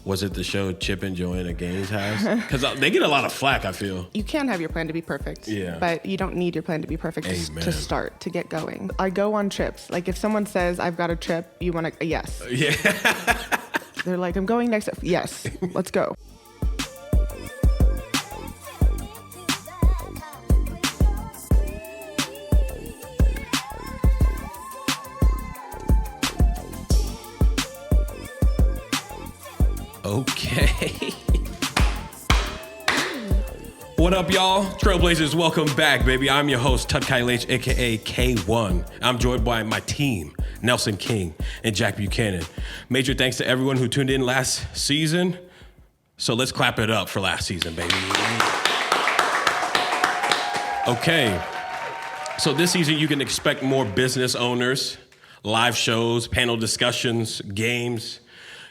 Was it the show Chip and Joanna Gaines has? Because they get a lot of flack, I feel. You can have your plan to be perfect, but you don't need your plan to be perfect to start, to get going. I go on trips. Like if someone says, I've got a trip, you want to, yes. Yeah. They're like, I'm going next. Yes, let's go. Okay. What up, y'all? Trailblazers, welcome back, baby. I'm your host, Tut KayLH, a.k.a. K1. I'm joined by my team, Nelson King and Jack Buchanan. Major thanks to everyone who tuned in last season. So let's clap it up for last season, baby. Okay. So this season, you can expect more business owners, live shows, panel discussions, games,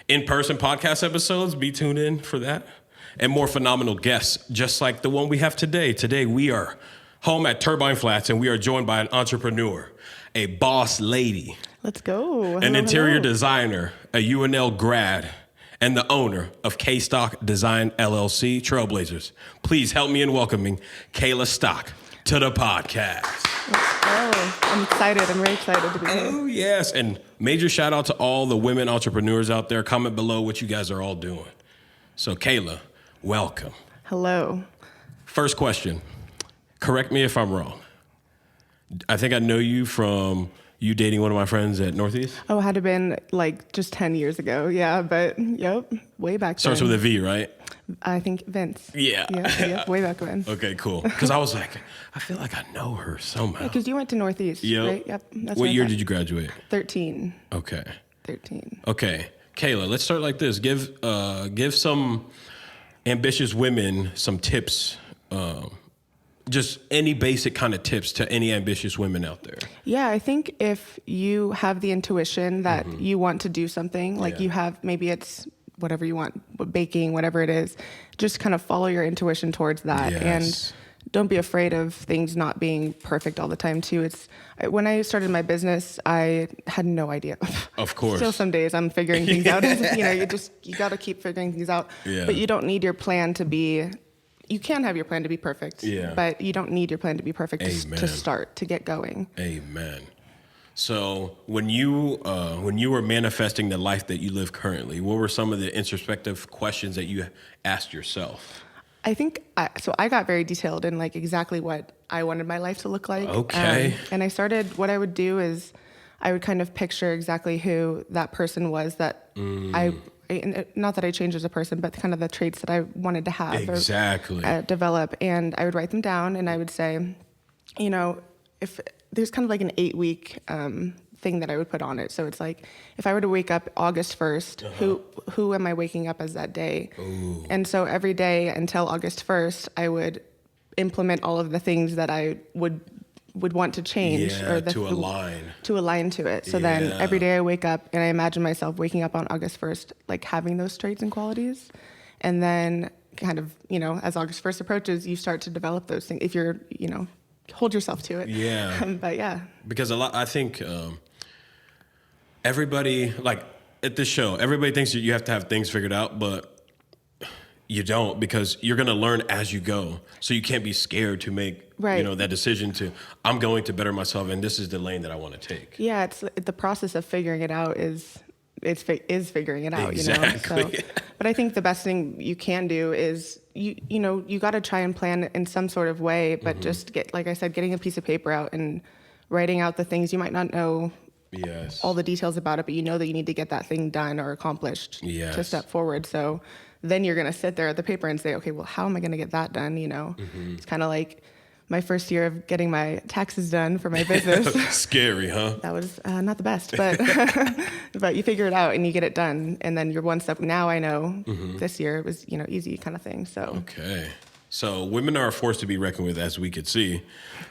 in-person podcast episodes. Be tuned in for that. And more phenomenal guests, just like the one we have today. Today, we are home at Turbine Flats, and we are joined by an entrepreneur, a boss lady. Let's go. An interior designer, a UNL grad, and the owner of KayStock Design LLC. Trailblazers, please help me in welcoming Kayla Stock to the podcast. Let's go. I'm excited. I'm very excited to be here. Oh, yes. And major shout out to all the women entrepreneurs out there. Comment below what you guys are all doing. So, Kayla, welcome. Hello. First question. Correct me if I'm wrong. I think I know you from you dating one of my friends at Northeast. Oh, it had to have been like just 10 years ago. Yeah, but yep, way back then. Starts with a V, right? I think Vince. Yeah. Yeah, way back when. Okay, cool. Because I was like, I feel like I know her somehow. Because you went to Northeast, right? Yep. That's what year did you graduate? 13. Okay. 13. Okay. Kayla, let's start like this. Give some ambitious women some tips, just any basic kind of tips to any ambitious women out there. Yeah, I think if you have the intuition that you want to do something, like you have, maybe it's whatever you want, baking, whatever it is, just kind of follow your intuition towards that. Yes. And don't be afraid of things not being perfect all the time too. When I started my business, I had no idea. Of course. Still some days I'm figuring things out. You got to keep figuring things out. Yeah. But you don't need your plan to be, you can have your plan to be perfect. Yeah. But you don't need your plan to be perfect to start, to get going. Amen. So when you were manifesting the life that you live currently, what were some of the introspective questions that you asked yourself? I think, I got very detailed in like exactly what I wanted my life to look like. Okay. And I started, what I would do is I would kind of picture exactly who that person was that not that I changed as a person, but kind of the traits that I wanted to have or develop. And I would write them down and I would say, if there's kind of like an 8-week thing that I would put on it. So it's like, if I were to wake up August 1st, who am I waking up as that day? Ooh. And so every day until August 1st, I would implement all of the things that I would want to change to align to it. So then every day I wake up and I imagine myself waking up on August 1st, like having those traits and qualities. And then kind of, as August 1st approaches, you start to develop those things. If you're, hold yourself to it. Yeah. But yeah. Because I think everybody, like at this show, everybody thinks that you have to have things figured out, but you don't, because you're going to learn as you go. So you can't be scared to make, that decision to, I'm going to better myself and this is the lane that I want to take. Yeah. It's the process of figuring it out is figuring it out, Exactly. So, but I think the best thing you can do is you got to try and plan in some sort of way, but just getting a piece of paper out and writing out the things you might not know all the details about it, but you know that you need to get that thing done or accomplished to step forward. So then you're going to sit there at the paper and say, okay, well, how am I going to get that done? It's kind of like my first year of getting my taxes done for my business. Scary, huh? That was not the best, but but you figure it out and you get it done. And then you're one step. Now I know this year it was, easy kind of thing. So. Okay. So women are a force to be reckoned with, as we could see.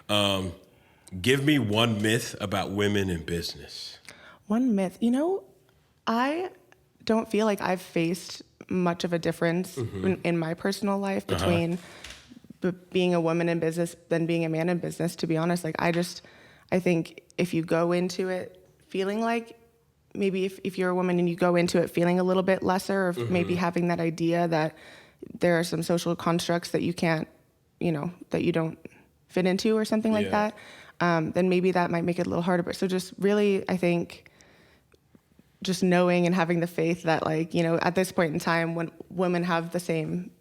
Give me one myth about women in business. One myth. I don't feel like I've faced much of a difference in my personal life between being a woman in business than being a man in business, to be honest. I think if you go into it feeling like maybe if you're a woman and you go into it feeling a little bit lesser, or maybe having that idea that there are some social constructs that you can't, that you don't fit into or something like that, then maybe that might make it a little harder. But so just really, I think, just knowing and having the faith that, like, at this point in time, when women have the same,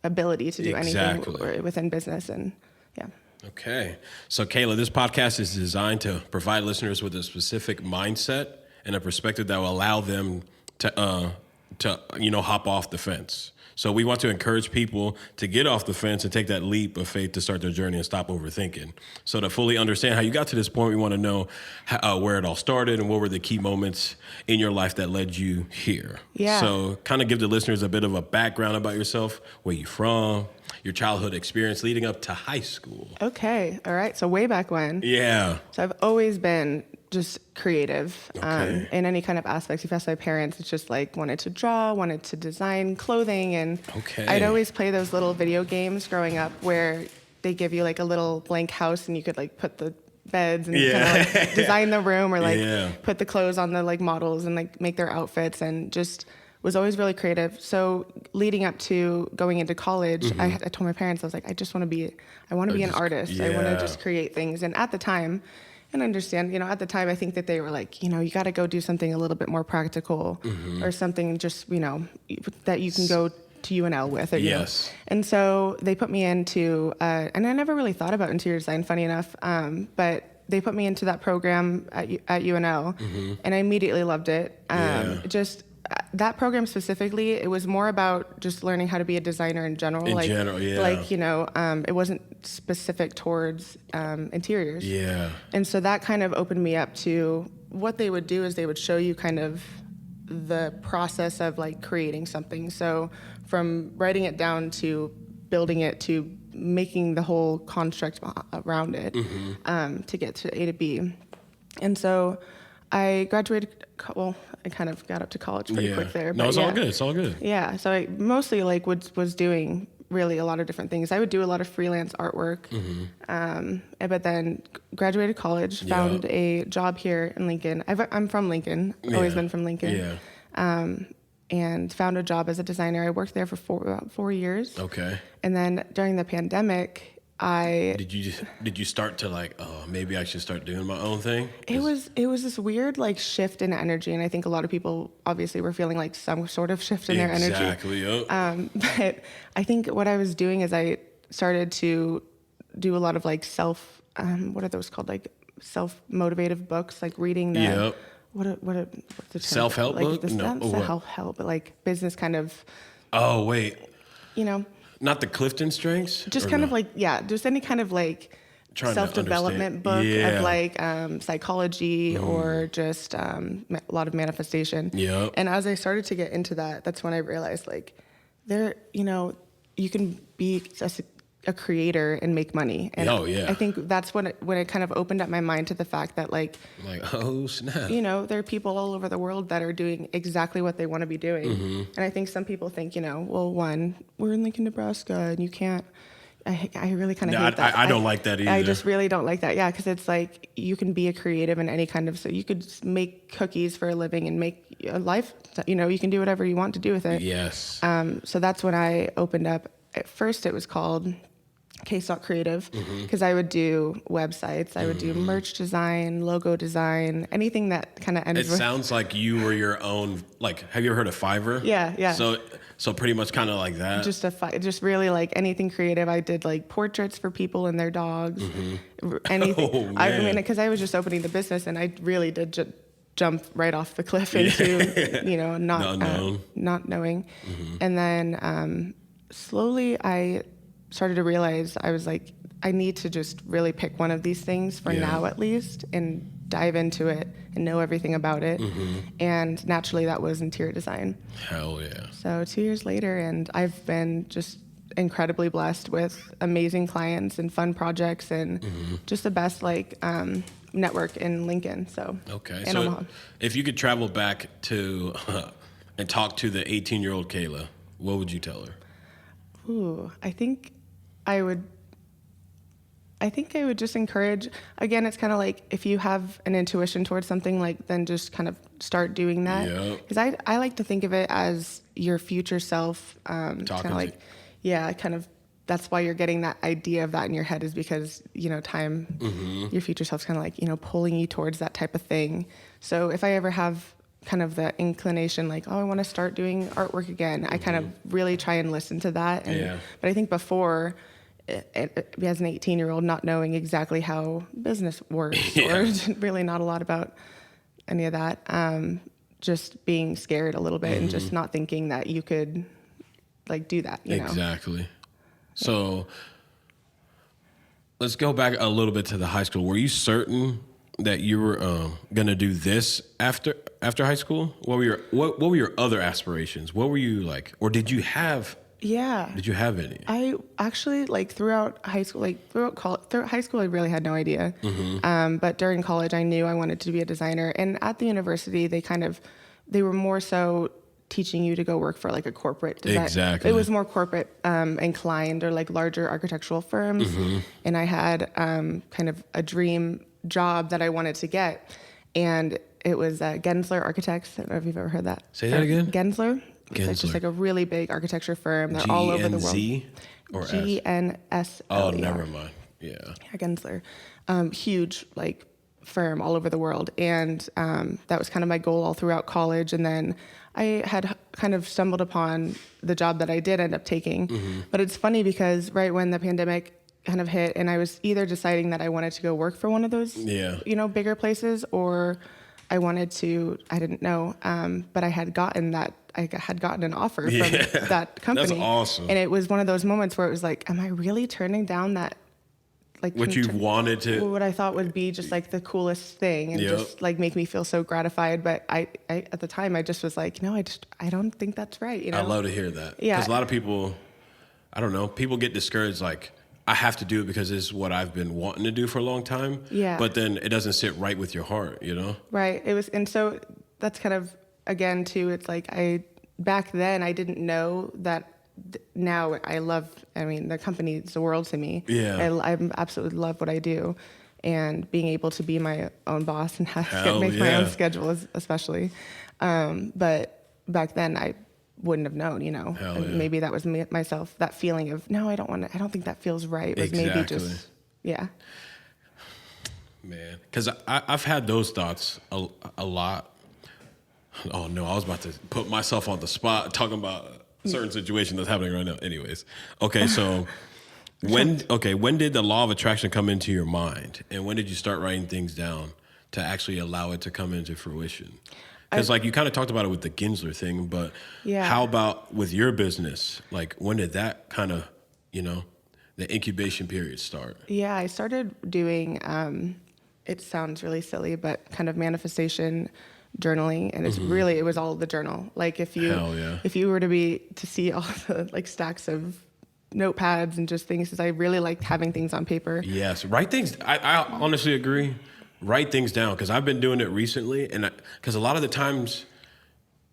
ability to do anything within business, and yeah. Okay. So Kayla, this podcast is designed to provide listeners with a specific mindset and a perspective that will allow them to hop off the fence. So we want to encourage people to get off the fence and take that leap of faith to start their journey and stop overthinking. So to fully understand how you got to this point, we want to know where it all started and what were the key moments in your life that led you here. Yeah. So kind of give the listeners a bit of a background about yourself, where you from, your childhood experience leading up to high school. Okay. All right. So way back when. Yeah. So I've always been just creative Okay. in any kind of aspects. If you ask my parents, it's just like wanted to draw, wanted to design clothing. And Okay. I'd always play those little video games growing up where they give you like a little blank house and you could like put the beds and kind of like design the room, or like put the clothes on the like models and like make their outfits, and just was always really creative. So leading up to going into college, I told my parents, I was like, I want to be an artist. I want to just create things. And at the time, and understand, at the time, I think that they were like, you got to go do something a little bit more practical, or something just, that you can go to UNL with. Or, Yes. And so they put me into, and I never really thought about interior design, funny enough, but they put me into that program at UNL, and I immediately loved it. Just that program specifically, it was more about just learning how to be a designer in general. It wasn't specific towards interiors. Yeah. And so that kind of opened me up to what they would do is they would show you kind of the process of like creating something. So from writing it down to building it to making the whole construct around it to get to A to B. And so I graduated, I kind of got up to college pretty quick there. No, it's all good. It's all good. Yeah, so I mostly like was doing really a lot of different things. I would do a lot of freelance artwork, but then graduated college, found a job here in Lincoln. I'm from Lincoln, always been from Lincoln. And found a job as a designer. I worked there for about 4 years. Okay. And then during the pandemic, Did you start to like, oh, maybe I should start doing my own thing? It was this weird like shift in energy, and I think a lot of people obviously were feeling like some sort of shift in their energy. Exactly. Yep. But I think what I was doing is I started to do a lot of like what are those called? Like self-motivative books, like reading the Yep. what's the term? Self-help like, book? Not self-help, but like business kind of. Oh wait. Not the Clifton Strengths? Just kind of like, just any kind of like self-development book of like psychology or just a lot of manifestation. Yeah. And as I started to get into that, that's when I realized like you can be a creator and make money. And I think that's when it kind of opened up my mind to the fact that like, oh snap, there are people all over the world that are doing exactly what they want to be doing. And I think some people think, well, one, we're in Lincoln, Nebraska, and you can't. I really kind of hate that. I don't like that either. I just really don't like that. Yeah, because it's like you can be a creative in any kind of. So you could make cookies for a living and make a life. You can do whatever you want to do with it. Yes. So that's when I opened up. At first, it was called KayStock Creative, because I would do websites, I would do merch design, logo design, anything that kind of ended. It sounds like you were your own. Like, have you ever heard of Fiverr? Yeah. So pretty much kind of like that. Just really like anything creative. I did like portraits for people and their dogs. Anything. I mean, because I was just opening the business, and I really did jump right off the cliff into not knowing, and then slowly I started to realize I was like, I need to just really pick one of these things for now at least, and dive into it and know everything about it. And naturally that was interior design. Hell yeah. So 2 years later, and I've been just incredibly blessed with amazing clients and fun projects and just the best network in Lincoln. So so Omaha. If you could travel back to and talk to the 18-year-old Kayla, what would you tell her? I think I think I would just encourage, again, it's kind of like if you have an intuition towards something, like then just kind of start doing that. Because I like to think of it as your future self. Kind of like, kind of, that's why you're getting that idea of that in your head, is because, time, your future self's kind of like, pulling you towards that type of thing. So if I ever have kind of the inclination, like, oh, I want to start doing artwork again, I kind of really try and listen to that. But I think before, as an 18-year-old, not knowing exactly how business works or really not a lot about any of that, just being scared a little bit and just not thinking that you could like do that, you know? Exactly. So let's go back a little bit to the high school. Were you certain that you were going to do this after high school? What were your other aspirations? What were you like, or did you have any? I actually, like, throughout high school, throughout high school, I really had no idea. But during college, I knew I wanted to be a designer. And at the university, they were more so teaching you to go work for like a corporate design. Exactly. It was more corporate inclined, or like larger architectural firms. And I had kind of a dream job that I wanted to get. And it was Gensler Architects. I don't know if you've ever heard that. Say that again? Gensler. It's just like a really big architecture firm. They're all over the world. G-N-Z or G-N-S. Oh, never mind. Yeah, Gensler. Huge, like, firm all over the world. And that was kind of my goal all throughout college. And then I had kind of stumbled upon the job that I did end up taking. But it's funny because right when the pandemic kind of hit, and I was either deciding that I wanted to go work for one of those, bigger places, or I didn't know. But I had gotten an offer from that company. That's awesome. And it was one of those moments where it was like, am I really turning down that, like, what you wanted to, what I thought would be just like the coolest thing, and just like make me feel so gratified. But I at the time I just was like, no, I don't think that's right. You know? I love to hear that. Yeah. Because a lot of people, I don't know, people get discouraged, like, I have to do it because it's what I've been wanting to do for a long time. Yeah. But then it doesn't sit right with your heart, you know? Right. It was, and so that's kind of, again, too, it's like back then I didn't know that. Now the company's the world to me. Yeah. I absolutely love what I do, and being able to be my own boss and make my own schedule, especially. But back then I wouldn't have known, maybe that was myself, that feeling of, no, I don't think that feels right. Was maybe just, Man, because I've had those thoughts a lot. Oh no, I was about to put myself on the spot talking about certain situation that's happening right now. Anyways, okay, so when did the law of attraction come into your mind, and when did you start writing things down to actually allow it to come into fruition? Because like you kind of talked about it with the Gensler thing, but how about with your business? Like, when did that kind of, the incubation period start? Yeah, I started doing, it sounds really silly, but kind of manifestation journaling, and it was all the journal. Like if you were to see all the like stacks of notepads and just things, because I really liked having things on paper. Yes, write things. I honestly agree. Write things down, because I've been doing it recently, and because a lot of the times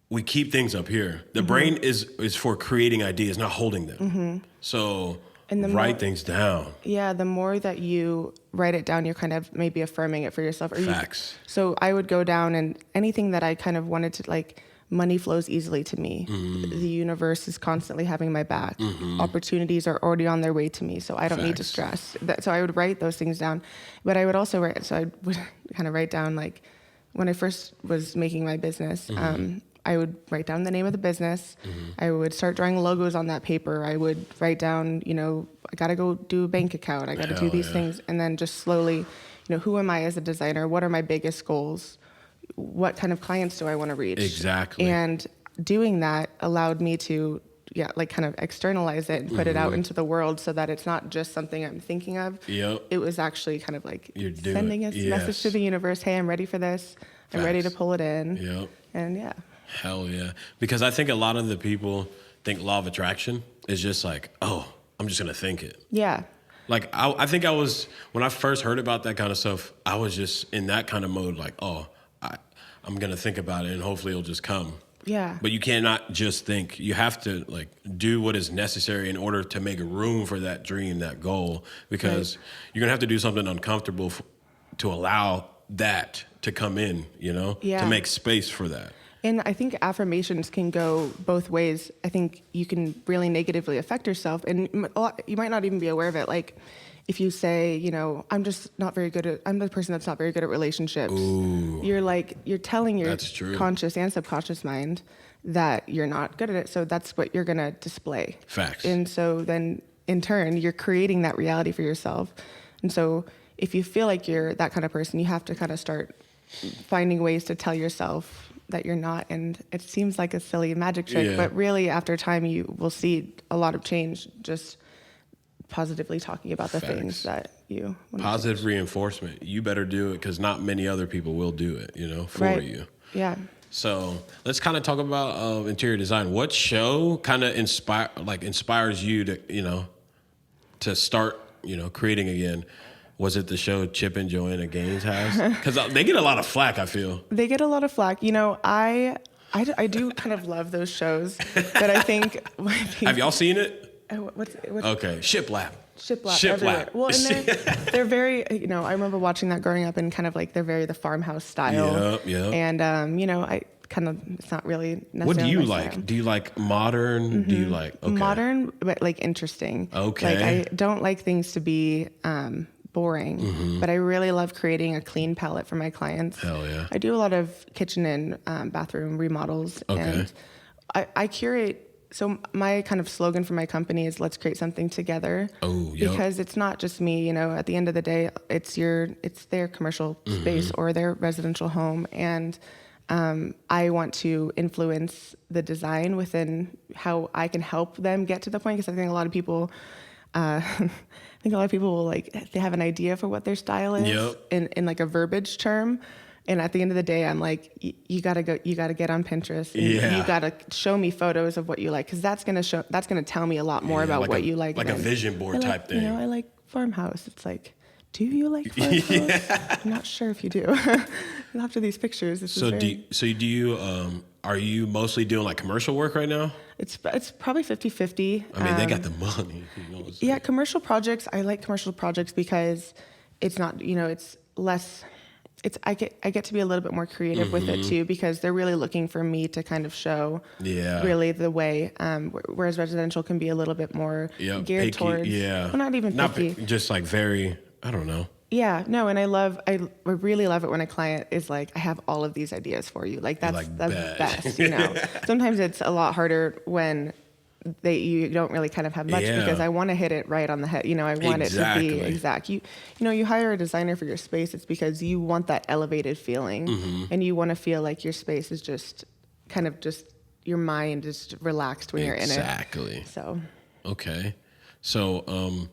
we keep things up here. The brain is for creating ideas, not holding them. So write things down. Yeah, the more that you write it down, you're kind of maybe affirming it for yourself. Facts. So I would go down, and anything that I kind of wanted to, like, money flows easily to me. The universe is constantly having my back. Opportunities are already on their way to me, so I don't need to stress. So I would write those things down. But I would also I would kind of write down, like, when I first was making my business, I would write down the name of the business. I would start drawing logos on that paper. I would write down, I got to go do a bank account. I got to do these things. And then just slowly, who am I as a designer? What are my biggest goals? What kind of clients do I want to reach? Exactly. And doing that allowed me to, kind of externalize it and put it out into the world, so that it's not just something I'm thinking of. Yep. It was actually kind of like sending a message to the universe. Hey, I'm ready for this. I'm ready to pull it in. Yep. And Hell yeah. Because I think a lot of the people think law of attraction is just like, oh, I'm just going to think it. Yeah. Like, I think when I first heard about that kind of stuff, I was just in that kind of mode, like, oh, I'm going to think about it and hopefully it'll just come. Yeah. But you cannot just think. You have to like do what is necessary in order to make room for that dream, that goal, because you're gonna have to do something uncomfortable to allow that to come in, to make space for that. And I think affirmations can go both ways. I think you can really negatively affect yourself, and you might not even be aware of it. Like if you say, I'm the person that's not very good at relationships. Ooh. You're telling your conscious and subconscious mind that you're not good at it. So that's what you're going to display. Facts. And so then in turn, you're creating that reality for yourself. And so if you feel like you're that kind of person, you have to kind of start finding ways to tell yourself that you're not. And it seems like a silly magic trick, but really after time, you will see a lot of change just positively talking about the things that you want. Positive reinforcement. You better do it because not many other people will do it, for you. Yeah. So let's kind of talk about interior design. What show kind of inspires you to, to start, creating again? Was it the show Chip and Joanna Gaines has? Because they get a lot of flack, I feel. They get a lot of flack. I do kind of love those shows, but I think have y'all seen it? What's okay, Shiplap. Shiplap. Well, and they're very, I remember watching that growing up, and kind of like they're very the farmhouse style. Yeah. And I kind of, it's not really necessarily. What do you like? Style. Do you like modern? Mm-hmm. Do you like modern, but like interesting? Okay. Like I don't like things to be boring, but I really love creating a clean palette for my clients. Hell yeah. I do a lot of kitchen and bathroom remodels, and I curate. So my kind of slogan for my company is "Let's create something together." Oh, yep. Because it's not just me. At the end of the day, it's their commercial space or their residential home, and I want to influence the design within how I can help them get to the point. Because I think a lot of people. Will they have an idea for what their style is in like a verbiage term. And at the end of the day, I'm like, you gotta get on Pinterest. And you gotta show me photos of what you like. Cause that's gonna tell me a lot more about what you like. Like a vision board type thing. I like farmhouse. It's like, do you like farmhouse? I'm not sure if you do. After these pictures. Are you mostly doing like commercial work right now? It's probably 50-50. I mean, they got the money. Yeah, commercial projects. I like commercial projects because it's not, it's less. I get to be a little bit more creative with it too, because they're really looking for me to kind of show really the way. Whereas residential can be a little bit more geared picky, towards. Yeah. Well, not even picky. Just like very. I don't know. Yeah, no, and I really love it when a client is like, I have all of these ideas for you. Like that's the best. Sometimes it's a lot harder when you don't really kind of have much because I want to hit it right on the head. I want it to be exact. You hire a designer for your space. It's because you want that elevated feeling, and you want to feel like your space is just kind of just your mind is relaxed when you're in it. Exactly. So. Okay. So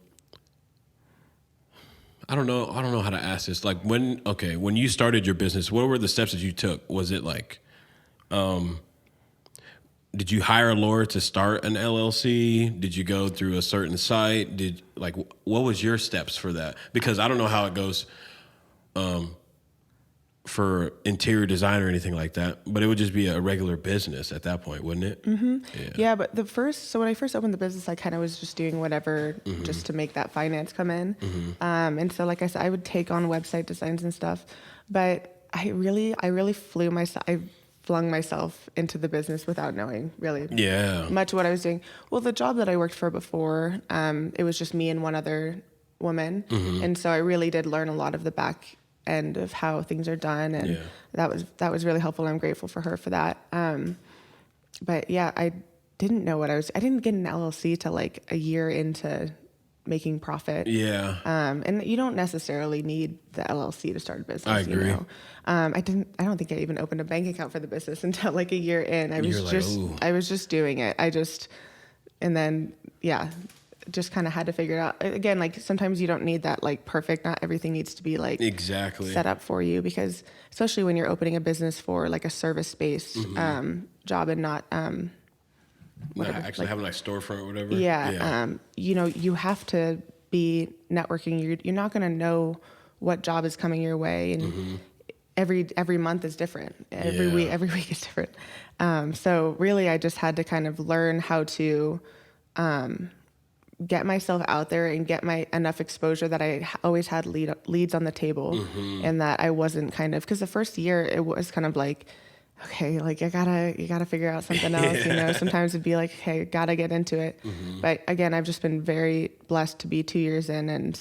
I don't know how to ask this. Like when you started your business, what were the steps that you took? Was it like, did you hire a lawyer to start an LLC? Did you go through a certain site? What was your steps for that? Because I don't know how it goes, for interior design or anything like that, but it would just be a regular business at that point, wouldn't it? Mm-hmm. Yeah, but when I first opened the business, I kind of was just doing whatever just to make that finance come in. And so, like I said, I would take on website designs and stuff, but I really flung myself into the business without knowing really much what I was doing. Well, the job that I worked for before, it was just me and one other woman. And so I really did learn a lot of the back end of how things are done, and that was really helpful. I'm grateful for her for that. But yeah, I didn't know I didn't get an LLC till like a year into making profit. Yeah. And you don't necessarily need the LLC to start a business. I agree. I don't think I even opened a bank account for the business until like a year in. I was just doing it. Just kind of had to figure it out. Again, like sometimes you don't need that like perfect, not everything needs to be like exactly set up for you, because especially when you're opening a business for like a service-based job and not actually having like storefront or whatever. You have to be networking. You're not going to know what job is coming your way, every month is different. Every week is different. So really, I just had to kind of learn how to get myself out there and get enough exposure that I always had leads on the table, and that I wasn't because the first year it was kind of like, okay, like you gotta figure out something else. You know, sometimes it'd be like, hey, gotta get into it. But again, I've just been very blessed to be 2 years in and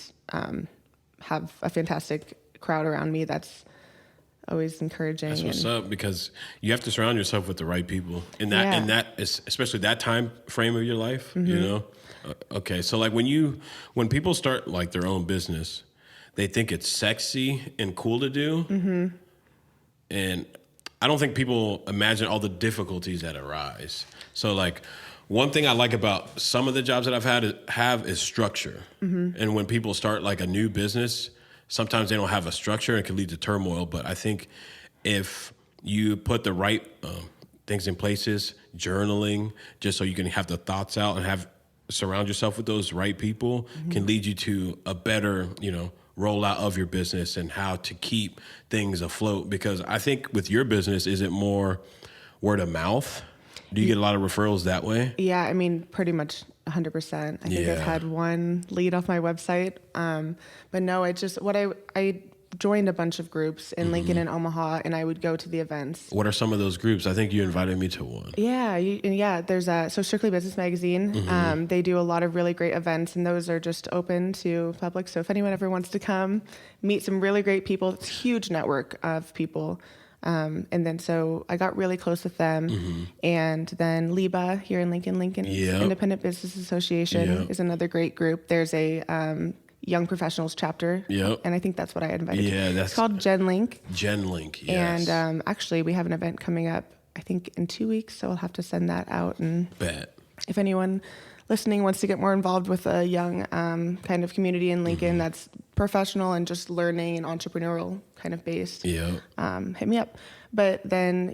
have a fantastic crowd around me that's always encouraging. That's what's up, because you have to surround yourself with the right people in that especially that time frame of your life. You know, okay. So like when people start like their own business, they think it's sexy and cool to do, and I don't think people imagine all the difficulties that arise. So like one thing I like about some of the jobs that I've have is structure. And when people start like a new business, sometimes they don't have a structure and it can lead to turmoil. But I think if you put the right things in places, journaling, just so you can have the thoughts out and surround yourself with those right people, can lead you to a better, rollout of your business and how to keep things afloat. Because I think with your business, is it more word of mouth? Do you get a lot of referrals that way? Yeah, I mean, pretty much 100%. I think I've had one lead off my website. But no, I joined a bunch of groups in Lincoln and Omaha, and I would go to the events. What are some of those groups? I think you invited me to one. Yeah. There's so Strictly Business Magazine. They do a lot of really great events, and those are just open to public. So if anyone ever wants to come, meet some really great people, it's a huge network of people. And then so I got really close with them. And then LIBA here in Lincoln Independent Business Association is another great group. There's a Young Professionals chapter. And I think that's what I invited to. It's called GenLink. GenLink, yes. And actually we have an event coming up, I think in 2 weeks, so I'll have to send that out. And if anyone listening wants to get more involved with a young kind of community in Lincoln that's professional and just learning and entrepreneurial kind of based, hit me up. But then,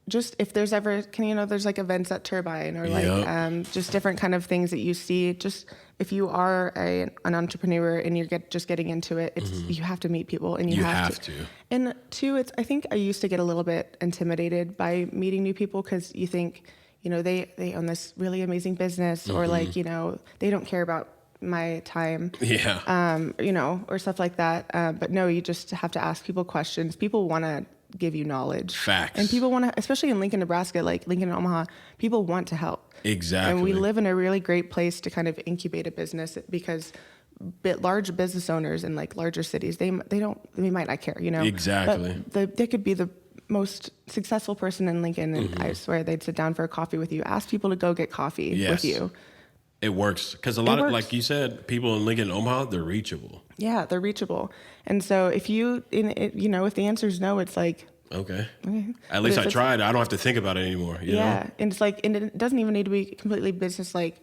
just if there's ever, there's like events at Turbine or like just different kind of things that you see. Just if you are an entrepreneur and you're just getting into it, it's you have to meet people and you have to. And two, I think I used to get a little bit intimidated by meeting new people because you think, they own this really amazing business or like, they don't care about my time, or stuff like that. But no, you just have to ask people questions. People want to give you knowledge. Facts. And people want to, especially in Lincoln, Nebraska, like Lincoln and Omaha, people want to help. Exactly. And we live in a really great place to kind of incubate a business because large business owners in like larger cities, they might not care, Exactly. But they could be the most successful person in Lincoln, and I swear they'd sit down for a coffee with you. Ask people to go get coffee with you. It works because a lot of, like you said, people in Lincoln and Omaha, they're reachable. Yeah, they're reachable. And so if if the answer is no, it's like, okay. At least I tried. I don't have to think about it anymore. You know? And it's like, and it doesn't even need to be completely business. Like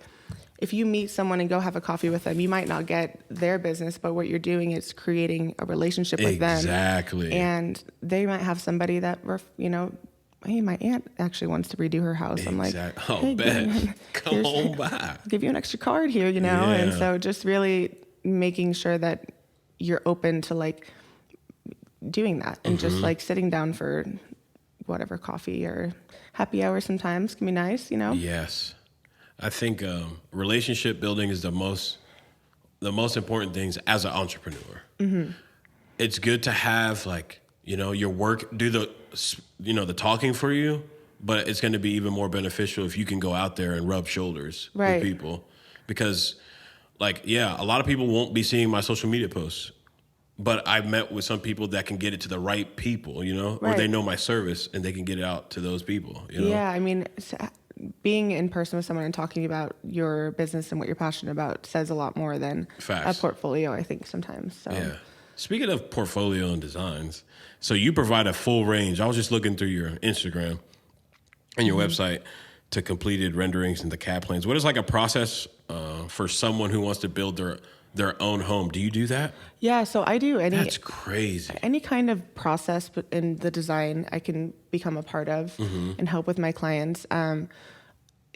if you meet someone and go have a coffee with them, you might not get their business, but what you're doing is creating a relationship with them. Exactly. And they might have somebody that, hey, my aunt actually wants to redo her house. I'm like, hey, bet. Come on by. I'll give you an extra card here, And so just really making sure that you're open to like doing that and just like sitting down for whatever, coffee or happy hour sometimes can be nice, Yes. I think relationship building is the most important things as an entrepreneur. It's good to have like, your work do the talking for you, but it's going to be even more beneficial if you can go out there and rub shoulders with people. Because like, a lot of people won't be seeing my social media posts, but I've met with some people that can get it to the right people, or they know my service and they can get it out to those people, Yeah, I mean, being in person with someone and talking about your business and what you're passionate about says a lot more than a portfolio, I think, sometimes. So. Yeah. Speaking of portfolio and designs, so you provide a full range. I was just looking through your Instagram and your website to completed renderings and the CAD plans. What is like a process for someone who wants to build their own home? Do you do that? Yeah, so I do. That's crazy. Any kind of process in the design I can become a part of and help with my clients.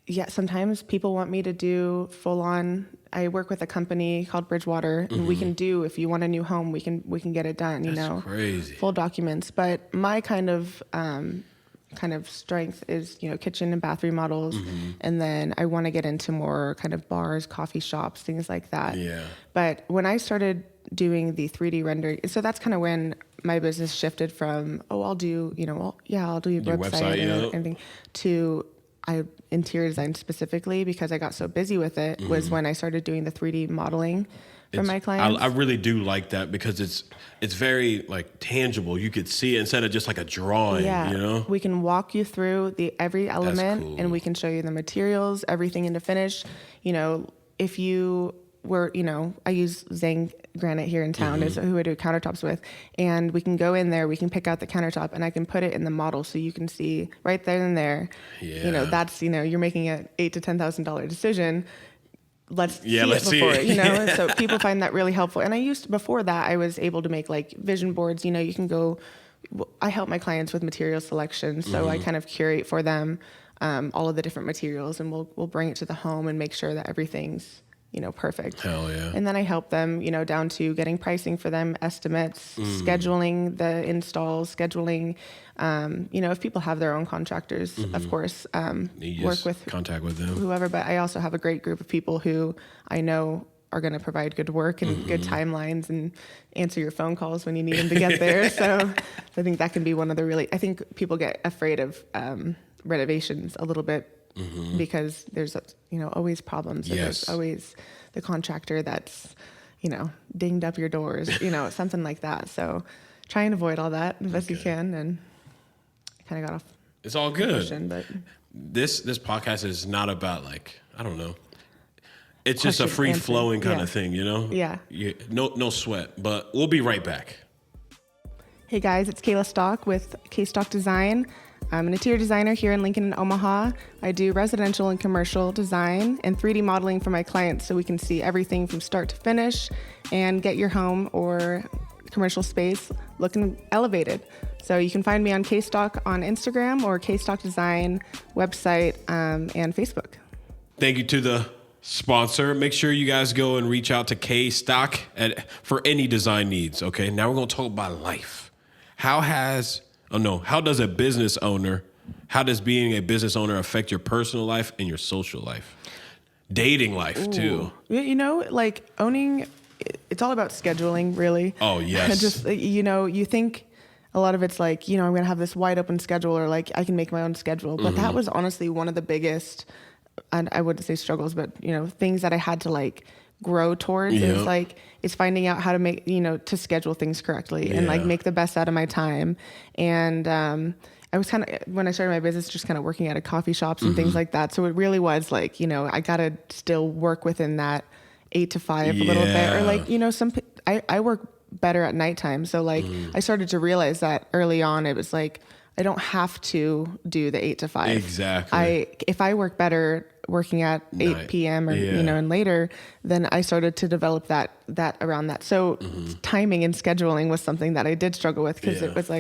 Yeah, sometimes people want me to do full on. I work with a company called Bridgewater, and we can do, if you want a new home, we can get it done. That's crazy. Full documents. But my kind of strength is, kitchen and bath remodels, and then I want to get into more kind of bars, coffee shops, things like that. Yeah. But when I started doing the 3D rendering, so that's kind of when my business shifted from I'll do your website and everything to interior design specifically, because I got so busy with it, was when I started doing the 3D modeling for my clients. I really do like that because it's very like tangible. You could see it instead of just like a drawing. Yeah, we can walk you through every element, cool. And we can show you the materials, everything into finish. If you were, I use Zang Granite here in town is who I do countertops with, and we can go in there, we can pick out the countertop, and I can put it in the model so you can see right there and there. Yeah. That's you're making an $8,000 to $10,000 decision. Let's see it before. So people find that really helpful. And before that, I was able to make like vision boards. You can go. I help my clients with material selection, so I kind of curate for them all of the different materials, and we'll bring it to the home and make sure that everything's perfect. Hell yeah. And then I help them, down to getting pricing for them, estimates, scheduling the installs, scheduling, if people have their own contractors, of course, work with contact with them, whoever, but I also have a great group of people who I know are going to provide good work and good timelines and answer your phone calls when you need them to get there. So I think that can be one of the I think people get afraid of renovations a little bit, because there's always problems. Yes. There's always the contractor that's dinged up your doors, something like that. So try and avoid all that as best you can. And I kind of got off. It's all good. Question, but this podcast is not about I don't know. It's just a free flowing kind of thing, Yeah. No sweat. But we'll be right back. Hey guys, it's Kayla Stock with KayStock Design. I'm an interior designer here in Lincoln and Omaha. I do residential and commercial design and 3D modeling for my clients, so we can see everything from start to finish and get your home or commercial space looking elevated. So you can find me on KayStock on Instagram or KayStock Design website and Facebook. Thank you to the sponsor. Make sure you guys go and reach out to KayStock for any design needs. Okay, now we're going to talk about life. How does being a business owner affect your personal life and your social life? Dating life, too. Owning, it's all about scheduling, really. Oh, yes. Just, you think a lot of it's I'm going to have this wide open schedule, or I can make my own schedule. But that was honestly one of the biggest, and I wouldn't say struggles, but, things that I had to grow towards is finding out how to make, to schedule things correctly and make the best out of my time. And I was when I started my business, just kind of working at a coffee shops and things like that. So it really was I got to still work within that 8 to 5 a little bit, or I work better at nighttime. So I started to realize that early on. It was I don't have to do the 8 to 5. Exactly. If I work better working at 8 p.m. or, and later, then I started to develop that around that. So timing and scheduling was something that I did struggle with, because it was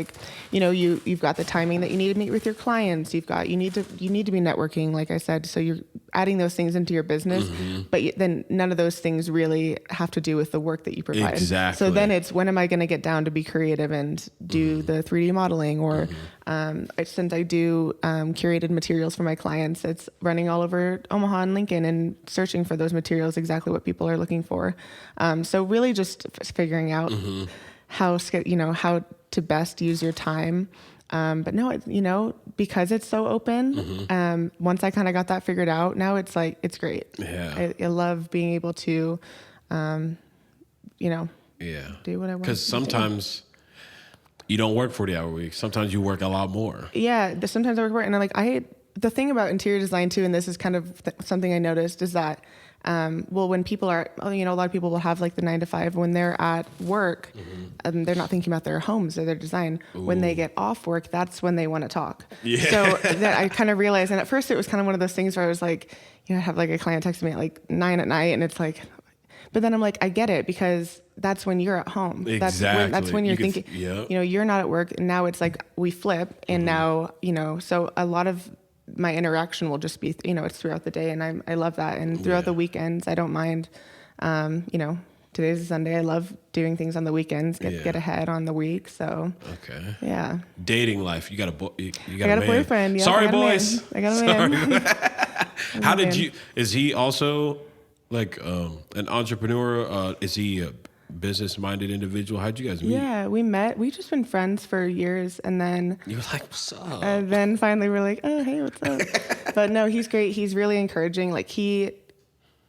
you've got the timing that you need to meet with your clients. You need to be networking, like I said. So you're adding those things into your business, but then none of those things really have to do with the work that you provide. Exactly. So then it's, when am I going to get down to be creative and do the 3D modeling, or since I do curated materials for my clients, it's running all over Omaha and Lincoln and searching for those materials, exactly what people are looking for. So really just figuring out how to best use your time. But no, because it's so open, once I kind of got that figured out, now it's it's great. Yeah. I love being able to, do what I want. Because sometimes you don't work 40-hour weeks. Sometimes you work a lot more. Yeah. Sometimes I work more. And the thing about interior design too, and this is kind of something I noticed, is that, when people are, a lot of people will have the 9 to 5 when they're at work, they're not thinking about their homes or their design. Ooh. When they get off work, that's when they want to talk. Yeah. So that I kind of realized, and at first it was kind of one of those things where I was I have a client text me at 9 at night, and it's but then I'm I get it, because that's when you're at home. Exactly. That's when you're thinking, you're not at work, and now it's we flip, and now, so a lot of my interaction will just be, it's throughout the day, and I love that. And throughout the weekends, I don't mind, today's a Sunday. I love doing things on the weekends, get ahead on the week. So, okay. Yeah. Dating life. You got a I got a boyfriend. Yeah, Sorry, boys. I got a man. How did you, is he also like an entrepreneur? Is he a business-minded individual? How'd you guys meet? Yeah, we met. We've just been friends for years, and then you were like, "What's up?" And then finally we're like, "Oh, hey, what's up?" But no, he's great. He's really encouraging. Like he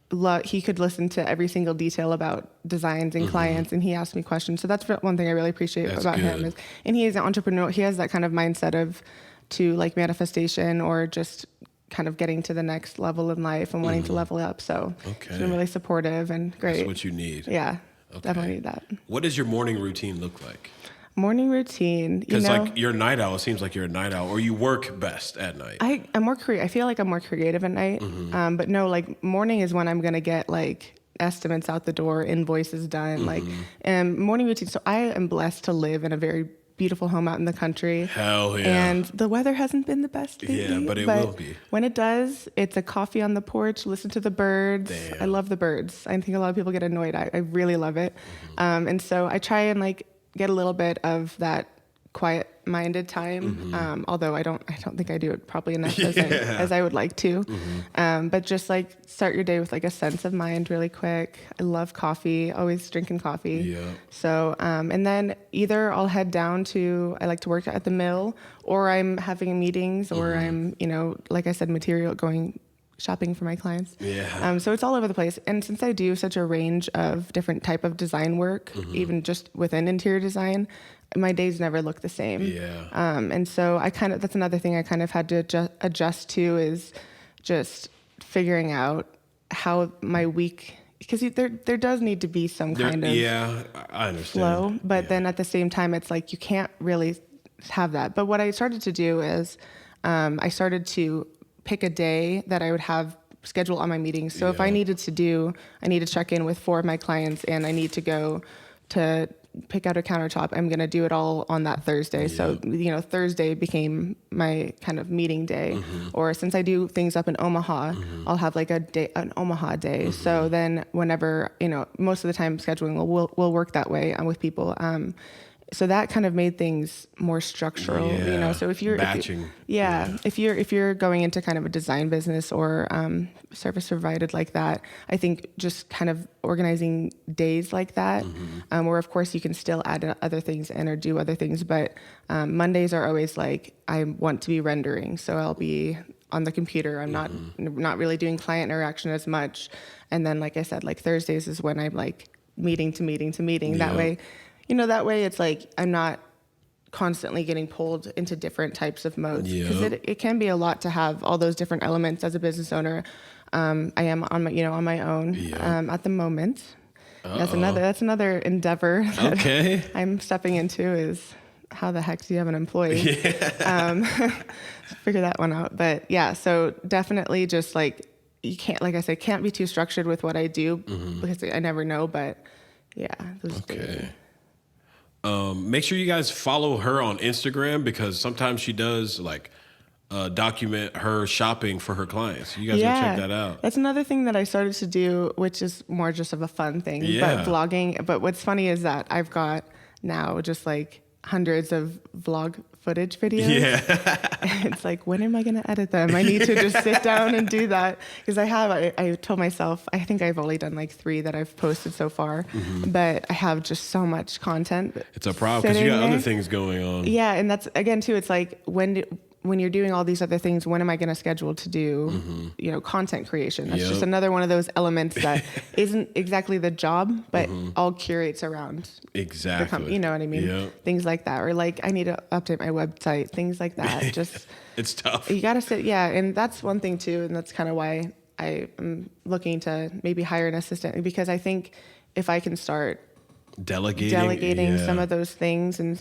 could listen to every single detail about designs and clients, and he asked me questions. So that's one thing I really appreciate about him. And he is an entrepreneur. He has that kind of mindset to like manifestation or just kind of getting to the next level in life and wanting to level up. So he's been really supportive and great. That's what you need. Yeah. Okay. Definitely need that. What does your morning routine look like? Morning routine, because like you're a night owl. It seems like you're a night owl, or you work best at night. I'm more creative. I feel like I'm more creative at night. But no, like morning is when I'm gonna get like estimates out the door, invoices done, like morning routine. So I am blessed to live in a very beautiful home out in the country. Hell yeah! And the weather hasn't been the best lately. Yeah, but it will be. When it does, it's a coffee on the porch, listen to the birds. Damn. I love the birds. I think a lot of people get annoyed. I really love it. And so I try and like get a little bit of that quiet-minded time. Although I don't think I do it probably enough as I would like to. But just like start your day with like a sense of mind really quick. I love coffee, always drinking coffee. Yeah. So, and then either I'll head down I like to work at the mill, or I'm having meetings, or I'm, like I said, going shopping for my clients. Yeah. So it's all over the place. And since I do such a range of different type of design work, even just within interior design, my days never look the same. Yeah. And so that's another thing I kind of had to adjust to, is just figuring out how my week, because there does need to be some kind of I understand. flow, but then at the same time, it's like you can't really have that. But what I started to do is I started to pick a day that I would have scheduled on my meetings. So if I need to check in with 4 of my clients, and I need to go to pick out a countertop, I'm going to do it all on that Thursday. So, Thursday became my kind of meeting day. Or since I do things up in Omaha, I'll have like an Omaha day. So then whenever, most of the time scheduling will work that way with people. So that kind of made things more structural, So if you're batching, if you're going into kind of a design business or service provided like that, I think just kind of organizing days like that, where of course you can still add other things in or do other things, but Mondays are always like I want to be rendering, so I'll be on the computer. I'm not really doing client interaction as much, and then like I said, like Thursdays is when I'm like meeting to meeting to meeting. That way. That way it's like I'm not constantly getting pulled into different types of modes, because it can be a lot to have all those different elements as a business owner. I am on my own at the moment. That's another endeavor that I'm stepping into, is how the heck do you have an employee? Figure that one out. But yeah, so definitely just like you can't, like I said, can't be too structured with what I do, because I never know. But yeah, make sure you guys follow her on Instagram, because sometimes she does like document her shopping for her clients. You guys go check that out. That's another thing that I started to do, which is more just of a fun thing. But vlogging. But what's funny is that I've got now just like hundreds of vlog footage videos. It's like, when am I going to edit them? I need to just sit down and do that, because I told myself, I think I've only done like 3 that I've posted so far, but I have just so much content. It's a problem because you got other things going on. Yeah. And that's, again, too, it's like when you're doing all these other things, when am I going to schedule to do, content creation? That's just another one of those elements that isn't exactly the job, but all curates around the company. You know what I mean? Things like that. Or like, I need to update my website, things like that. Just it's tough. You got to sit. Yeah. And that's one thing too. And that's kind of why I am looking to maybe hire an assistant, because I think if I can start delegating some of those things, and,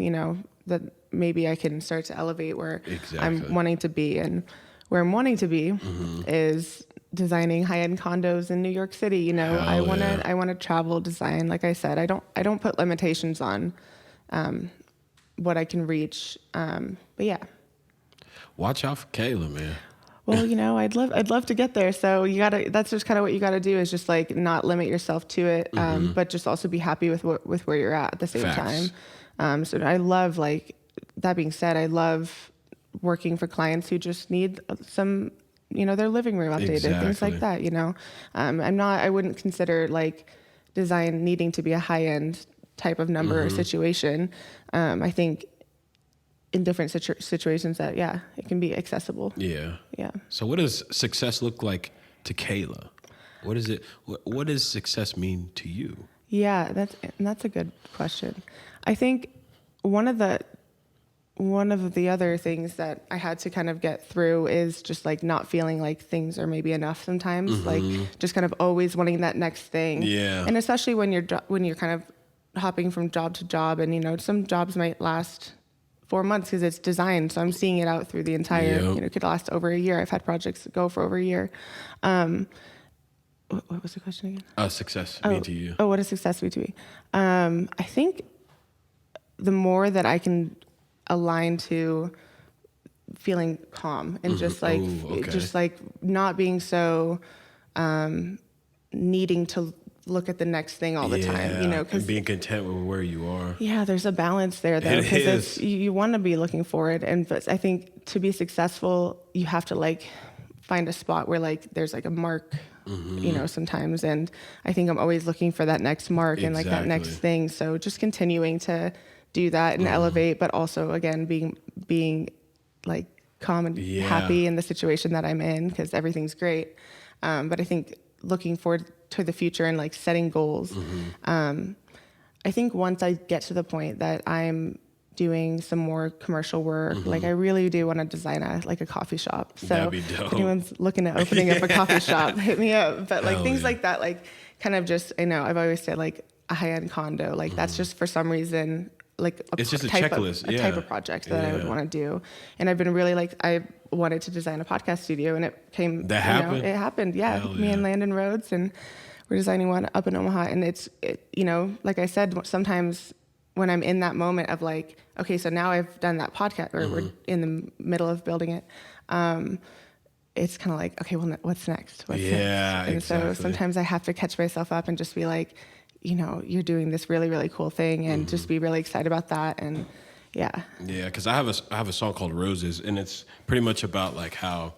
that maybe I can start to elevate where I'm wanting to be. And where I'm wanting to be is designing high-end condos in New York City. I want to travel design. Like I said, I don't put limitations on what I can reach. But yeah. Watch out for Kayla, man. well, I'd love to get there. So that's just kind of what you gotta do, is just like not limit yourself to it, but just also be happy with where you're at the same Facts. time. So I love, like, that being said, I love working for clients who just need some, their living room updated, things like that, I wouldn't consider like design needing to be a high end type of number or situation. I think in different situations that, it can be accessible. Yeah. Yeah. So what does success look like to Kayla? What does success mean to you? Yeah, that's a good question. I think one of the other things that I had to kind of get through is just like not feeling like things are maybe enough sometimes, like just kind of always wanting that next thing. Yeah. And especially when you're kind of hopping from job to job, and some jobs might last 4 months because it's designed. So I'm seeing it out through the entire, it could last over a year. I've had projects go for over a year. What was the question again? Success mean to you? Oh, what does success mean to me? I think the more that I can align to feeling calm and just like, just like not being so needing to look at the next thing all the time, and being content with where you are. Yeah, there's a balance there though, because you want to be looking forward, but I think to be successful, you have to like find a spot where like there's like a mark, sometimes, and I think I'm always looking for that next mark and like that next thing. So just continuing to do that and elevate, but also again being like calm and happy in the situation that I'm in, because everything's great. But I think looking forward to the future and like setting goals. I think once I get to the point that I'm doing some more commercial work, like I really do want to design a coffee shop. So that'd be dope. If anyone's looking at opening up a coffee shop, hit me up. But like things like that, like kind of just, I've always said like a high-end condo, like that's just for some reason, like it's just a checklist, type of project that I would want to do. And I've been really I wanted to design a podcast studio, and it came. That happened. It happened. Yeah, me and Landon Rhodes, and we're designing one up in Omaha. And it's like I said, sometimes when I'm in that moment of like, okay, so now I've done that podcast, or we're in the middle of building it. It's kind of like, okay, well, what's next? What's next? And so sometimes I have to catch myself up and just be like, you're doing this really, really cool thing, and just be really excited about that. And yeah, because I have a song called Roses, and it's pretty much about like how,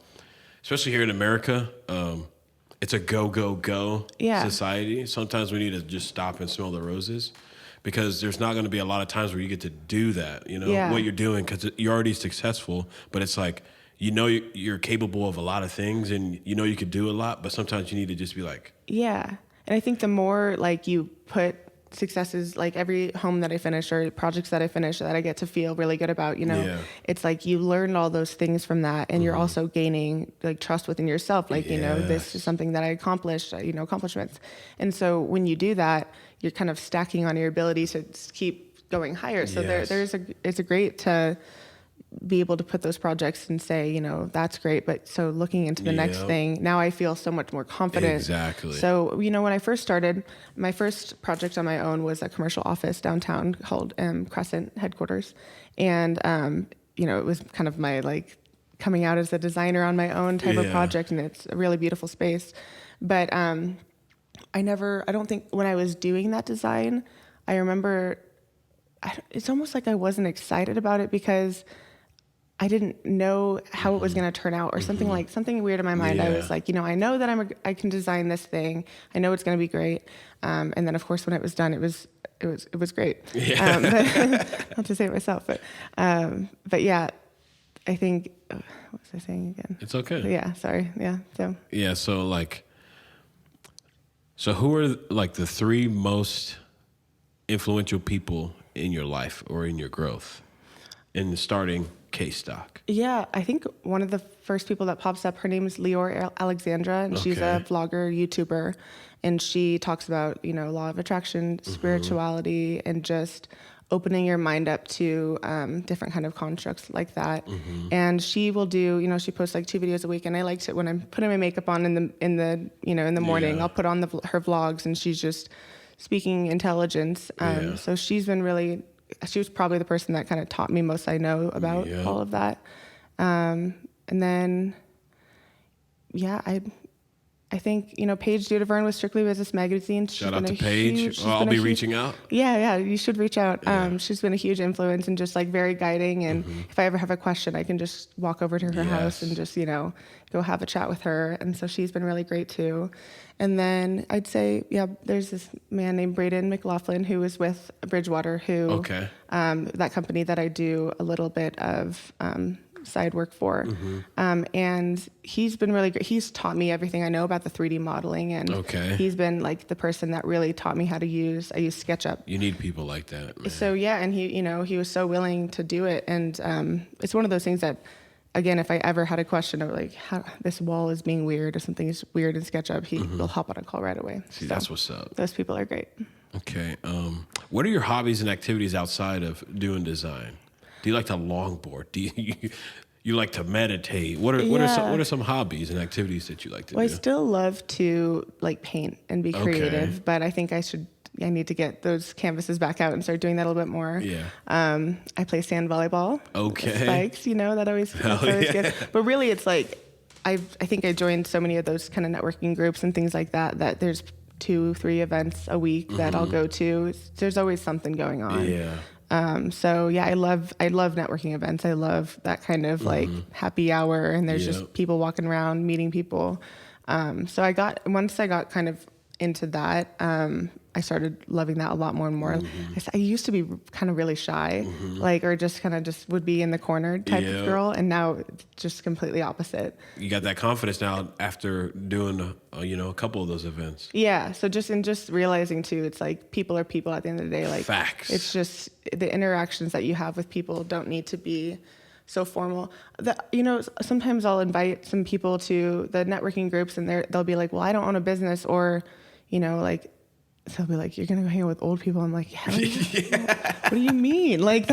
especially here in America, it's a go society. Sometimes we need to just stop and smell the roses, because there's not going to be a lot of times where you get to do that, what you're doing, because you're already successful, but it's like, you're capable of a lot of things, and you could do a lot, but sometimes you need to just be like, And I think the more like you put successes, like every home that I finish or projects that I finish that I get to feel really good about, it's like you learn all those things from that, and you're also gaining like trust within yourself. Like, this is something that I accomplished, accomplishments. And so when you do that, you're kind of stacking on your ability to keep going higher. So it's a great to be able to put those projects and say, that's great. But so looking into the next thing, now I feel so much more confident. Exactly. So, when I first started, my first project on my own was a commercial office downtown called Crescent Headquarters. And, it was kind of my like coming out as a designer on my own type of project. And it's a really beautiful space. But I don't think when I was doing that design, I remember it's almost like I wasn't excited about it because I didn't know how it was going to turn out, or something weird in my mind. I was like, I know that I can design this thing. I know it's going to be great. And then of course, when it was done, it was great. I'll just say it myself, but yeah, I think, what was I saying again? It's okay. Yeah. Sorry. Yeah. So who are like the three most influential people in your life or in your growth in starting KayStock? Yeah, I think one of the first people that pops up, her name is Leor Alexandra, and she's a vlogger, YouTuber, and she talks about, law of attraction, spirituality, and just opening your mind up to different kind of constructs like that. And she will do, she posts like 2 videos a week, and I liked it when I'm putting my makeup on in the morning. I'll put on her vlogs, and she's just speaking intelligence. So she was probably the person that kind of taught me most I know about all of that. And then yeah, I think, Paige Dudevern with Strictly Business Magazine. Shout out to Paige. I'll be reaching out. Yeah, you should reach out. Yeah. She's been a huge influence and just like very guiding. And if I ever have a question, I can just walk over to her house and just, go have a chat with her. And so she's been really great too. And then I'd say, there's this man named Braden McLaughlin who is with Bridgewater, who, that company that I do a little bit of, side work for. And he's been really great. He's taught me everything I know about the 3D modeling, and he's been like the person that really taught me how to use SketchUp. You need people like that, man. So and he was so willing to do it. And it's one of those things that, again, if I ever had a question of like how this wall is being weird or something is weird in SketchUp, he will hop on a call right away. See, that's what's up. Those people are great. Okay. What are your hobbies and activities outside of doing design? Do you like to longboard? Do you like to meditate? What are some hobbies and activities that you like to do? I still love to like paint and be creative, but I think I need to get those canvases back out and start doing that a little bit more. Yeah. I play sand volleyball. Okay. Spikes, that's always good. But really it's like, I think I joined so many of those kind of networking groups and things like that there's 2-3 events a week that I'll go to. There's always something going on. Yeah. I love networking events. I love that kind of like happy hour, and there's just people walking around, meeting people. Once I got kind of into that, I started loving that a lot more and more. I used to be kind of really shy, or just would be in the corner type of girl, and now it's just completely opposite. You got that confidence now after doing a couple of those events. Yeah, so just realizing too, it's like people are people at the end of the day. Like facts. It's just the interactions that you have with people don't need to be so formal. Sometimes I'll invite some people to the networking groups, and they'll be like, "Well, I don't own a business," or they'll be like, "You're gonna go hang out with old people." I'm like, "Hell yeah. What do you mean? Like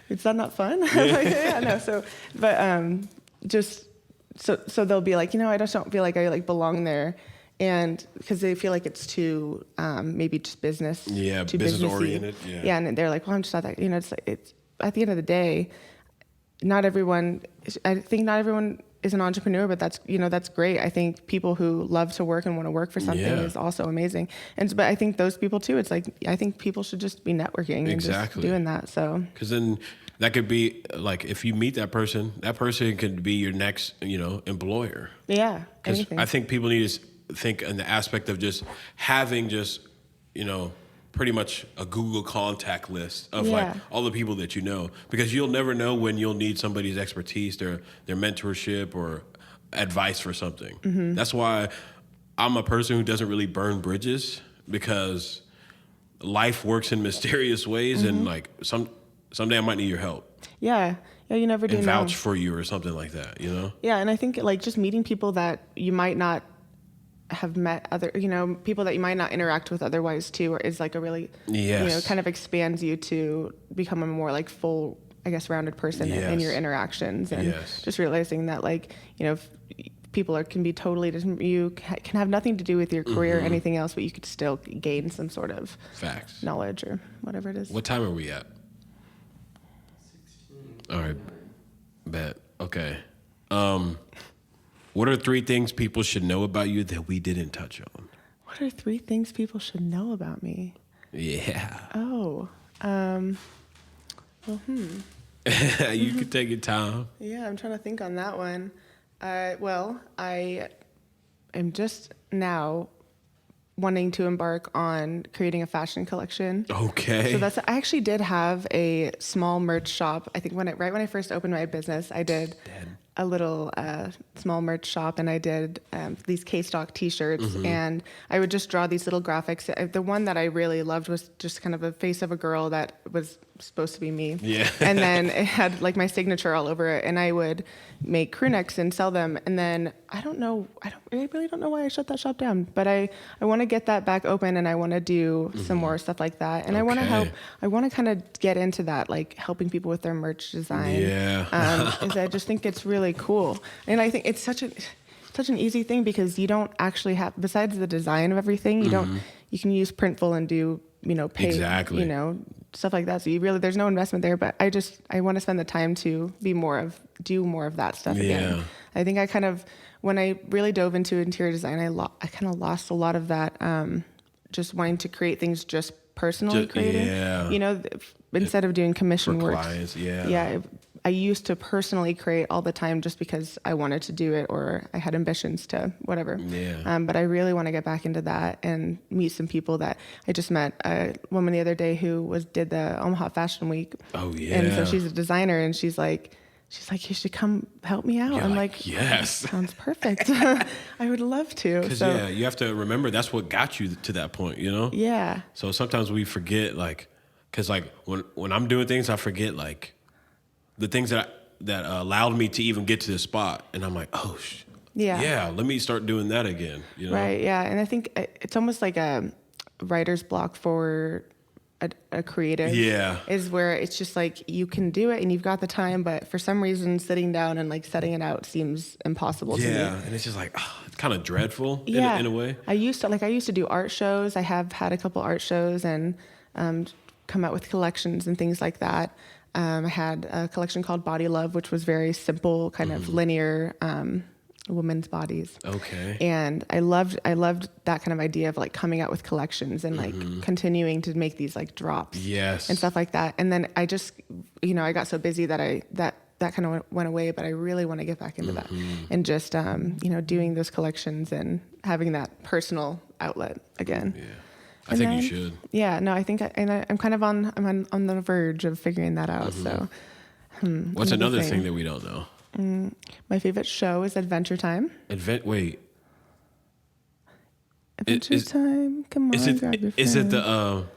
is that not fun?" I'm like, yeah, no. So, but so they'll be like, I just don't feel like I belong there, and because they feel like it's too maybe just business, too business oriented, and they're like, "Well, I'm just not that." It's at the end of the day, I think not everyone is an entrepreneur, but that's great. I think people who love to work and want to work for something is also amazing. But I think those people too, it's like, I think people should just be networking and just doing that. So, because then that could be like, if you meet that person could be your next, employer. Yeah. Because I think people need to think in the aspect of just having pretty much a Google contact list of like all the people that you know, because you'll never know when you'll need somebody's expertise, their mentorship or advice for something. That's why I'm a person who doesn't really burn bridges, because life works in mysterious ways, and like someday I might need your help. Yeah, you never do. And vouch for you or something like that, Yeah, and I think like just meeting people that you might not have met, other people that you might not interact with otherwise too, is like a really kind of expands you to become a more like full, I guess, rounded person in your interactions, and just realizing that people can be totally different. You can have nothing to do with your career or anything else, but you could still gain some sort of facts, knowledge or whatever it is. What time are we at? 16. All right, bet. Okay. What are 3 things people should know about you that we didn't touch on? What are 3 things people should know about me? Yeah. Oh. You can take your time. Yeah, I'm trying to think on that one. I am just now wanting to embark on creating a fashion collection. Okay. So I actually did have a small merch shop. I think when I first opened my business, I did a little small merch shop, and I did these KayStock t-shirts, and I would just draw these little graphics. The one that I really loved was just kind of a face of a girl that was supposed to be me. Yeah. And then it had like my signature all over it, and I would make crew necks and sell them. And then I really don't know why I shut that shop down, but I want to get that back open, and I want to do some more stuff like that. And I want to kind of get into that, like helping people with their merch design. Yeah. I just think it's really cool. And I think it's such an easy thing, because you don't actually have, besides the design of everything, you can use Printful and do, pay, stuff like that. So there's no investment there, but I want to spend the time to do more of that stuff again. I think I kind of when I really dove into interior design, I kind of lost a lot of that, just wanting to create things just personally created. Yeah. You know, instead of doing commission For work. clients, yeah. Yeah. I used to personally create all the time just because I wanted to do it or I had ambitions to whatever. Yeah. But I really want to get back into that and meet some people that I just met a woman the other day who did the Omaha Fashion Week. Oh, yeah. And so she's a designer and she's like, you should come help me out. You're I'm like, yes. Sounds perfect. I would love to. Because you have to remember that's what got you to that point, you know? Yeah. So sometimes we forget, like, because like when I'm doing things, I forget like the things that allowed me to even get to this spot, and I'm like, oh, yeah, let me start doing that again. You know? Right. Yeah. And I think it's almost like a writer's block for a creative. Yeah. Is where it's just like you can do it and you've got the time, but for some reason sitting down and like setting it out seems impossible to me. Yeah. And it's just like, it's kind of dreadful in a way. I used to do art shows. I have had a couple art shows and come out with collections and things like that. I had a collection called Body Love, which was very simple, kind of linear women's bodies. Okay. And I loved that kind of idea of like coming out with collections and like continuing to make these like drops. Yes. And stuff like that. And then I just, I got so busy that that kind of went away, but I really want to get back into that and just, doing those collections and having that personal outlet again. Yeah. I think you should. Yeah, no, I think I'm kind of on the verge of figuring that out. So, what's another thing that we don't know? My favorite show is Adventure Time. Wait. Adventure Time. Come on, grab your is it phone.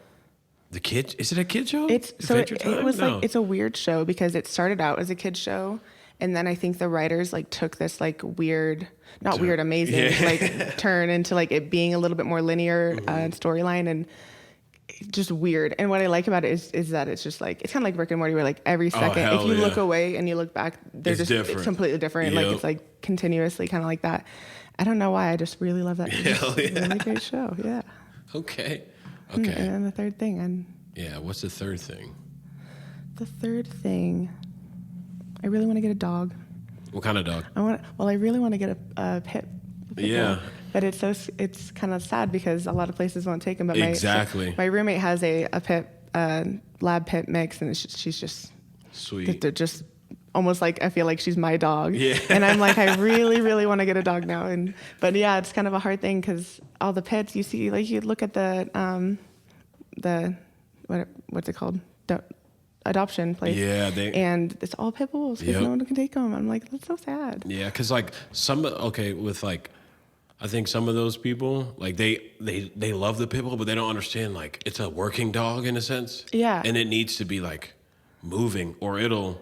the kid? Is it a kid show? It was No. like it's a weird show because it started out as a kid show. And then I think the writers like took this like weird, not weird, amazing, like turn into like it being a little bit more linear storyline and just weird. And what I like about it is that it's just like, it's kind of like Rick and Morty where like every second, if you look away and you look back, it's completely different. Yep. Like it's like continuously kind of like that. I don't know why. I just really love that. It's a really great show. Yeah. Okay. And then the third thing. What's the third thing? The third thing. I really want to get a dog. What kind of dog? I really want to get a pit. Yeah. Bull. But it's kind of sad because a lot of places won't take them. But my roommate has a pit lab pit mix, and she's just sweet. They're just almost like I feel like she's my dog. Yeah. And I'm like, I really, really want to get a dog now. But yeah, it's kind of a hard thing because all the pits you see, like you look at the what's it called? Adoption place. Yeah, and it's all pit bulls because no one can take them. I'm like, that's so sad. Yeah, because like I think some of those people like they love the pit bull, but they don't understand like it's a working dog in a sense. Yeah, and it needs to be like moving or it'll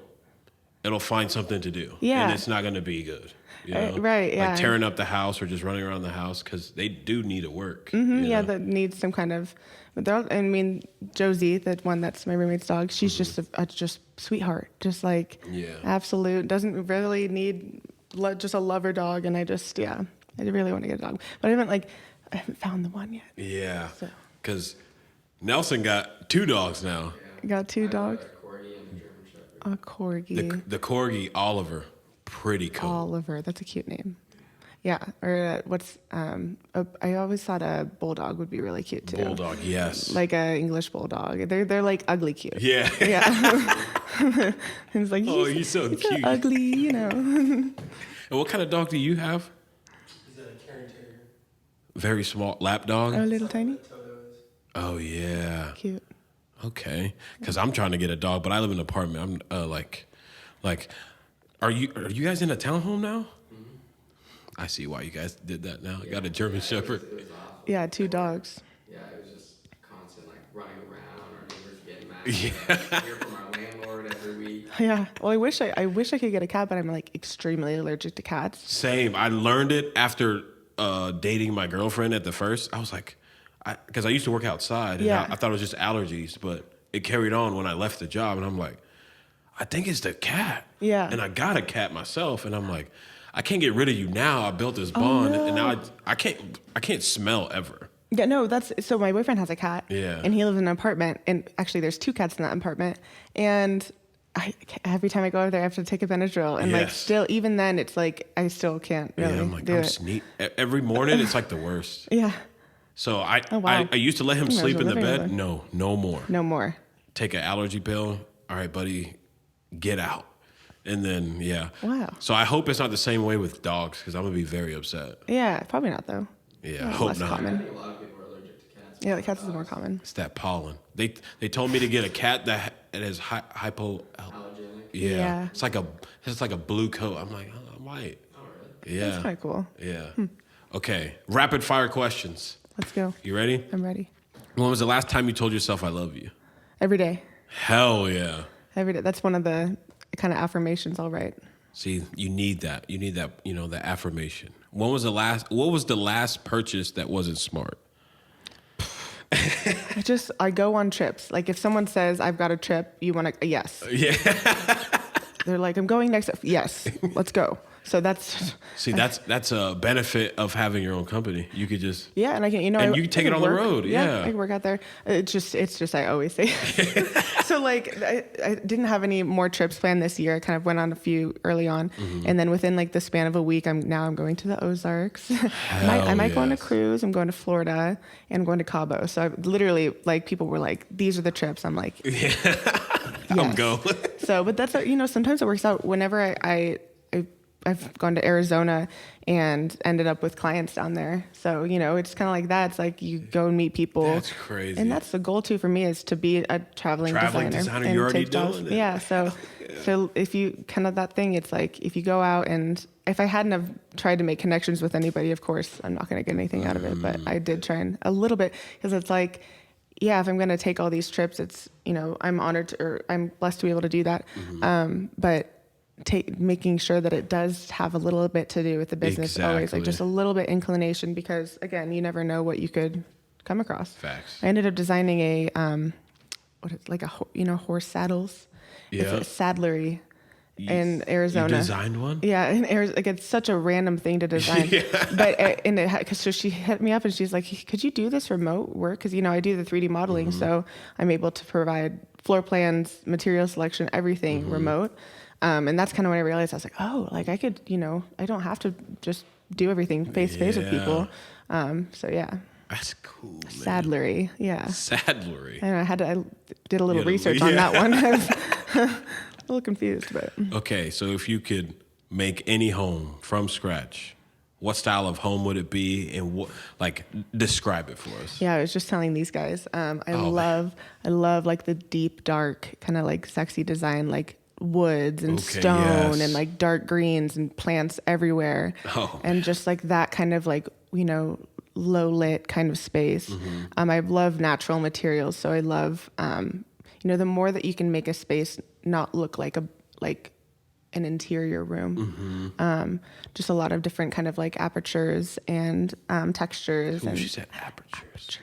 find something to do. Yeah, and it's not going to be good. You know? Right. Yeah, like tearing up the house or just running around the house because they do need to work. Mm-hmm, yeah, that needs some kind of. Josie, that one that's my roommate's dog, she's just a sweetheart, just like absolute, doesn't really need just a lover dog, and I really want to get a dog, but I haven't found the one yet. Yeah, because Nelson got 2 dogs now. Got 2 dogs. A corgi and a German Shepherd. A corgi. The corgi Oliver, pretty cool. Oliver, that's a cute name. Yeah, or I always thought a bulldog would be really cute too. Bulldog, yes. Like a English bulldog. They're like ugly cute. Yeah. Yeah. It's like, he's so cute. So ugly, And what kind of dog do you have? He's a Cairn Terrier. Very small lap dog. A little tiny. Oh yeah. Cute. Okay, because I'm trying to get a dog, but I live in an apartment. I'm like, are you guys in a townhome now? I see why you guys did that now. You got a German Shepherd. It was awful. Yeah, 2 dogs. Yeah, it was just constant, like, running around. Our neighbors getting mad. Yeah. Hear from our landlord every week. Yeah. Well, I wish I could get a cat, but I'm like extremely allergic to cats. Same. I learned it after dating my girlfriend at the first. I was like, because I used to work outside, and I thought it was just allergies, but it carried on when I left the job, and I'm like, I think it's the cat. Yeah. And I got a cat myself, and I'm like, I can't get rid of you now. I built this bond, and now I can't smell ever. Yeah, no, so my boyfriend has a cat. Yeah. And he lives in an apartment, and actually there's 2 cats in that apartment. And every time I go over there, I have to take a Benadryl, and like still, even then, it's like I still can't really I'm like, do it. Every morning, it's like the worst. Yeah. So I used to let him sleep in the bed. No more. No more. Take an allergy pill. All right, buddy, get out. And then Wow. So I hope it's not the same way with dogs, because I'm gonna be very upset. Yeah, probably not though. Yeah, I hope less not. common. I think a lot of people are allergic to cats. Yeah, the cats is more common. It's that pollen. They told me to get a cat that has hypo. Allergenic. Yeah. It's like a blue coat. I'm like, oh, I'm white. Oh, really? Yeah. That's kind of cool. Yeah. Okay. Rapid fire questions. Let's go. You ready? I'm ready. When was the last time you told yourself I love you? Every day. Hell yeah. Every day. That's one of the kind of affirmations I'll write. See, you need that. You need that, the affirmation. What was the last purchase that wasn't smart? I go on trips. Like if someone says I've got a trip, you want to, yes. Yeah. They're like, I'm going next. Yes, let's go. So that's. See, that's a benefit of having your own company. You could just. Yeah, and I can, and you can take it on the road. Yeah. I can work out there. It's just I always say. So like I didn't have any more trips planned this year. I kind of went on a few early on, and then within like the span of a week, I'm going to the Ozarks. I might go on a cruise. I'm going to Florida and I'm going to Cabo. So I literally, like, people were like, these are the trips. I'm like, I'm go. So, but that's sometimes it works out. Whenever I've gone to Arizona and ended up with clients down there. So, it's kind of like that. It's like you go and meet people. That's crazy. And that's the goal too for me, is to be a traveling designer. You're already doing it. Yeah. So if you kind of that thing, it's like if you go out, and if I hadn't have tried to make connections with anybody, of course, I'm not going to get anything out of it. But I did try a little bit, because it's like, yeah, if I'm going to take all these trips, it's, I'm honored or I'm blessed to be able to do that. But making sure that it does have a little bit to do with the business, always, like just a little bit inclination, because again, you never know what you could come across. Facts. I ended up designing a horse saddles. Yeah. It's a saddlery in Arizona. You designed one? Yeah, in Arizona. Like, it's such a random thing to design. But so she hit me up and she's like, could you do this remote work? Because I do the 3D modeling, so I'm able to provide floor plans, material selection, everything remote. And that's kind of when I realized, I was like, oh, like I could, I don't have to just do everything face to face with people. So yeah. That's cool, man. Saddlery, yeah. Saddlery. And I did a little research on that one. I was a little confused, but. Okay, so if you could make any home from scratch, what style of home would it be, and describe it for us? Yeah, I was just telling these guys. I love like the deep, dark, kind of like sexy design, like woods and stone and like dark greens and plants everywhere. And just like that kind of like, low lit kind of space. I love natural materials. So I love, the more that you can make a space not look like an interior room. Just a lot of different kind of like apertures and textures. She said apertures.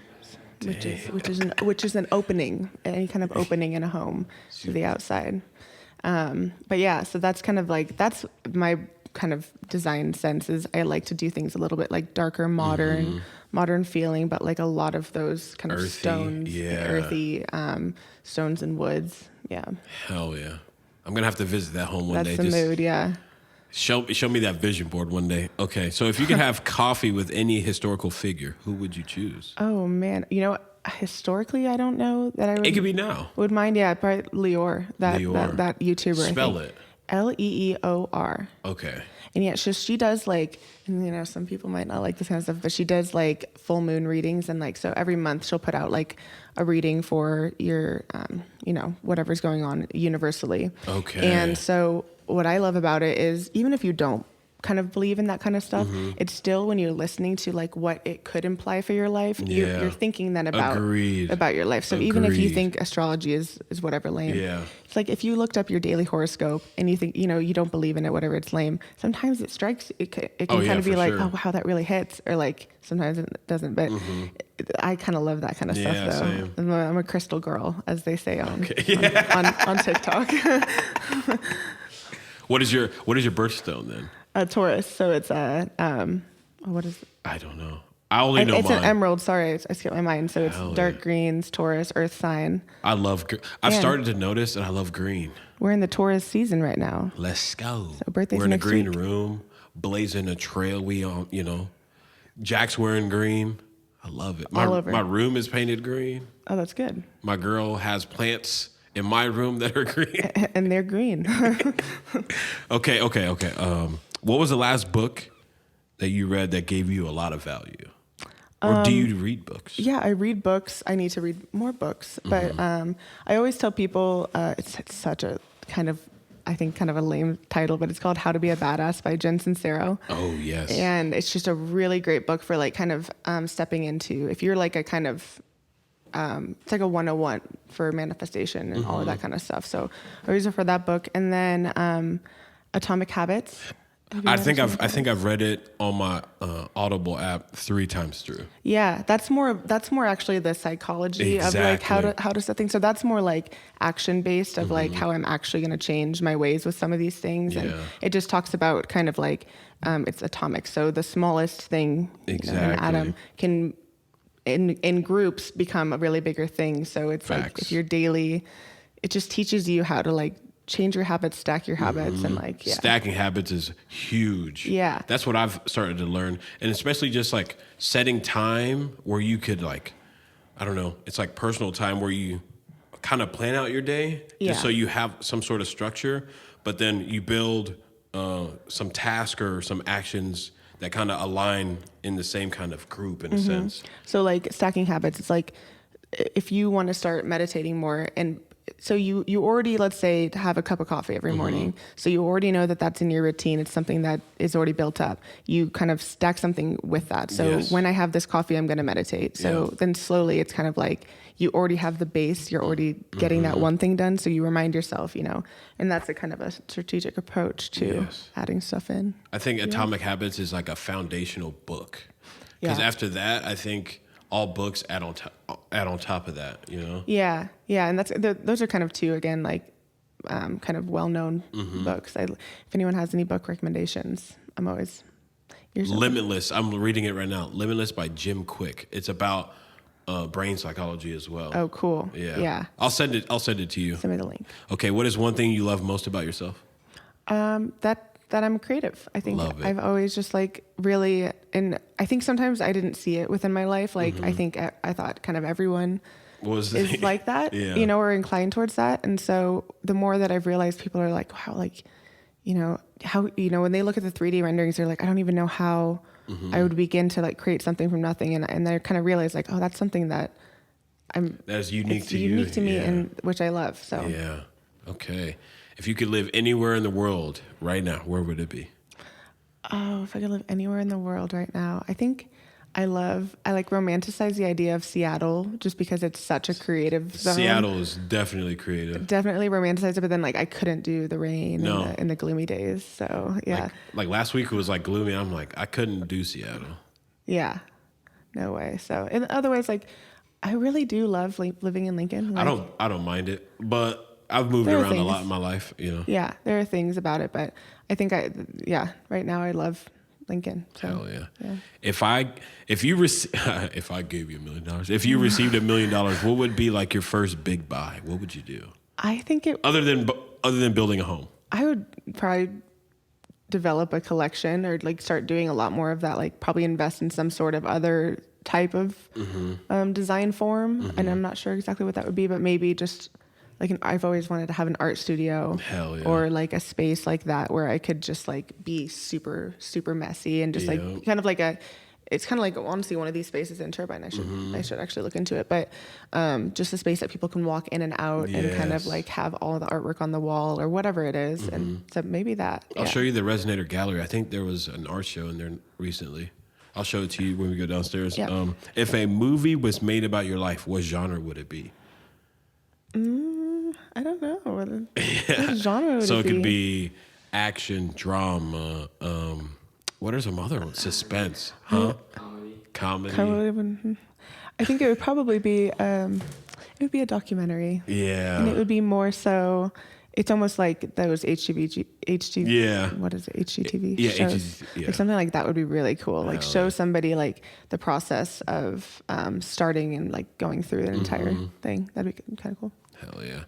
Which is an opening, any kind of opening in a home to the outside. But yeah, so that's kind of like, that's my kind of design sense, is I like to do things a little bit like darker, modern feeling, but like a lot of those kind of earthy stones and woods. Yeah. Hell yeah. I'm going to have to visit that home one day. That's the mood, yeah. Show me that vision board one day. Okay, so if you could have coffee with any historical figure, who would you choose? Oh, man. Historically, I don't know that I would. It could be now. Would mind, yeah, probably Leor, that YouTuber. Spell it. Leeor. Okay. And yeah, she does like, some people might not like this kind of stuff, but she does like full moon readings, and like, so every month she'll put out like a reading for your, whatever's going on universally. Okay. And so what I love about it is, even if you don't kind of believe in that kind of stuff, it's still, when you're listening to like what it could imply for your life, you're thinking then about your life. So even if you think astrology is whatever lame, it's like if you looked up your daily horoscope and you think, you don't believe in it, whatever, it's lame, sometimes it strikes, it can kind of be like, oh wow, that really hits, or like sometimes it doesn't, but I kind of love that kind of stuff though. Same. I'm a crystal girl, as they say on TikTok. What is your birthstone then? A Taurus, so it's what is it? I don't know. I only know It's mine. an emerald. Sorry, I skipped my mind. So it's Hell dark yeah. greens, Taurus, Earth sign. I love. I've And- started to notice that I love green. We're in the Taurus season right now. Let's go. So birthday's We're in a next green week. room, blazing a trail. We on, Jack's wearing green. I love it. All over. My room is painted green. Oh, that's good. My girl has plants in my room that are green. And they're green. Okay. What was the last book that you read that gave you a lot of value? Or do you read books? Yeah, I read books. I need to read more books. But I always tell people it's such a kind of a lame title, but it's called How to Be a Badass by Jen Sincero. Oh, yes. And it's just a really great book for like kind of stepping into, if you're like a kind of, it's like a 101 for manifestation and all of that kind of stuff. So I use it for that book. And then Atomic Habits. I think I've read it on my Audible app 3 times through. Yeah, that's more actually the psychology of like how to set things. So that's more like action based of like how I'm actually going to change my ways with some of these things. And it just talks about kind of like it's atomic. So the smallest thing in an atom can in groups become a really bigger thing. So it's like if you're daily, it just teaches you how to like change your habits, stack your habits, and like stacking habits is huge. Yeah, that's what I've started to learn, and especially just like setting time where you could like, I don't know, it's like personal time where you kind of plan out your day, just so you have some sort of structure, but then you build some task or some actions that kind of align in the same kind of group in a sense. So like stacking habits, it's like if you want to start meditating more and so you already, let's say, have a cup of coffee every morning. So you already know that that's in your routine. It's something that is already built up. You kind of stack something with that. So when I have this coffee, I'm going to meditate. So then slowly it's kind of like you already have the base. You're already getting that one thing done. So you remind yourself, and that's a kind of a strategic approach to adding stuff in. I think Atomic Habits is like a foundational book. Because after that, I think all books add on top of that, Yeah, and those are kind of two again, like kind of well-known books. If anyone has any book recommendations, I'm always Limitless. I'm reading it right now. Limitless by Jim Quick. It's about brain psychology as well. Oh, cool. Yeah. I'll send it to you. Send me the link. Okay. What is one thing you love most about yourself? That I'm creative. I think Love it. I've always just like really, and I think sometimes I didn't see it within my life. Like I think I thought kind of everyone is like that, or inclined towards that. And so the more that I've realized people are like, wow, like, how, when they look at the 3D renderings, they're like, I don't even know how I would begin to like create something from nothing. And I kind of realized like, oh, that's something that that's unique to you. Unique to me, and which I love. So yeah. Okay. If you could live anywhere in the world right now, where would it be? Oh, if I could live anywhere in the world right now, I think I like romanticize the idea of Seattle just because it's such a creative zone. Seattle is definitely creative. Definitely romanticize it, but then like I couldn't do the rain and the gloomy days. So yeah. Like last week it was like gloomy. I'm like, I couldn't do Seattle. Yeah. No way. So and otherwise, like I really do love living in Lincoln. Like, I don't mind it, but I've moved around a lot in my life, Yeah, there are things about it, but I think right now I love Lincoln. So, hell yeah. If I gave you $1 million, if you received $1 million, what would be like your first big buy? What would you do? I think other than building a home. I would probably develop a collection or like start doing a lot more of that, like probably invest in some sort of other type of design form. And I'm not sure exactly what that would be, but maybe just like I've always wanted to have an art studio. Hell yeah. Or like a space like that where I could just like be super, super messy and just like kind of like it's kind of like honestly one of these spaces in Turbine. I should actually look into it, but just a space that people can walk in and out and kind of like have all the artwork on the wall or whatever it is. And so maybe that. I'll show you the Resonator Gallery. I think there was an art show in there recently. I'll show it to you when we go downstairs. Yep. If a movie was made about your life, what genre would it be? I don't know. What genre would it be? So it could be action, drama. What are some other ones? Suspense, huh? Comedy. I think it would probably be. It would be a documentary. Yeah. And it would be more so. it's almost like those HGTV. Yeah. What is it? HGTV Yeah, shows. HGTV, yeah. Like something like that would be really cool. Like show somebody like the process of starting and like going through the entire thing. That'd be kind of cool. Hell yeah.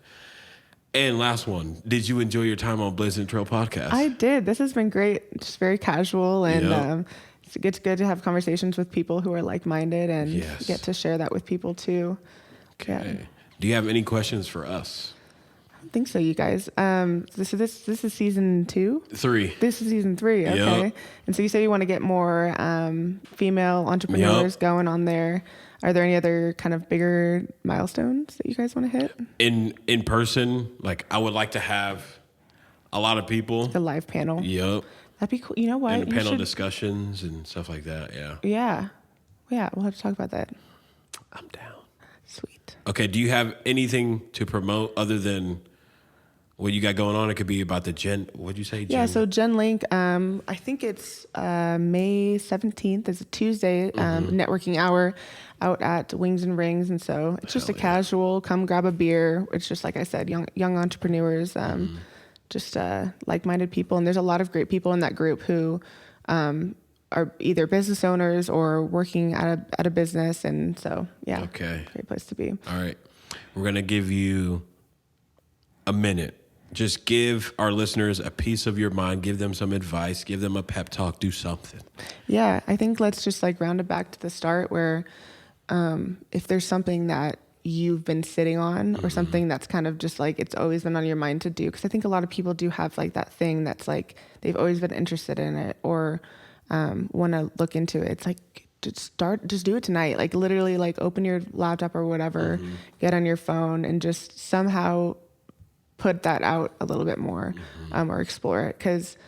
And last one, did you enjoy your time on Blazin A Trail Podcast? I did. This has been great. Just very casual, and Yep. it's good to have conversations with people who are like-minded and Yes. get to share that with people too. Okay. Yeah. Do you have any questions for us? I think so, you guys. This is season 2. 3. This is season 3. Okay. Yep. And so you say you want to get more female entrepreneurs Yep. going on there. Are there any other kind of bigger milestones that you guys want to hit? In person, like I would like to have a lot of people. The live panel. Yep. That'd be cool. You know what? And You panel should- discussions and stuff like that. Yeah. Yeah. Yeah. We'll have to talk about that. I'm down. Sweet. Okay. Do you have anything to promote other than what you got going on? It could be about the what'd you say? Yeah, so Gen Link, I think it's May 17th. It's a Tuesday networking hour out at Wings and Rings. And so it's just a casual, come grab a beer. It's just, like I said, young entrepreneurs, just like-minded people. And there's a lot of great people in that group who are either business owners or working at a business. And so, yeah, Okay. great place to be. All right. We're going to give you a minute. Just give our listeners a piece of your mind. Give them some advice. Give them a pep talk. Do something. Yeah, I think let's just like round it back to the start where if there's something that you've been sitting on or something that's kind of just like it's always been on your mind to do, because I think a lot of people do have like that thing that's like they've always been interested in it or want to look into it. It's like just do it tonight. Like literally like open your laptop or whatever, get on your phone and just somehow put that out a little bit more or explore it, because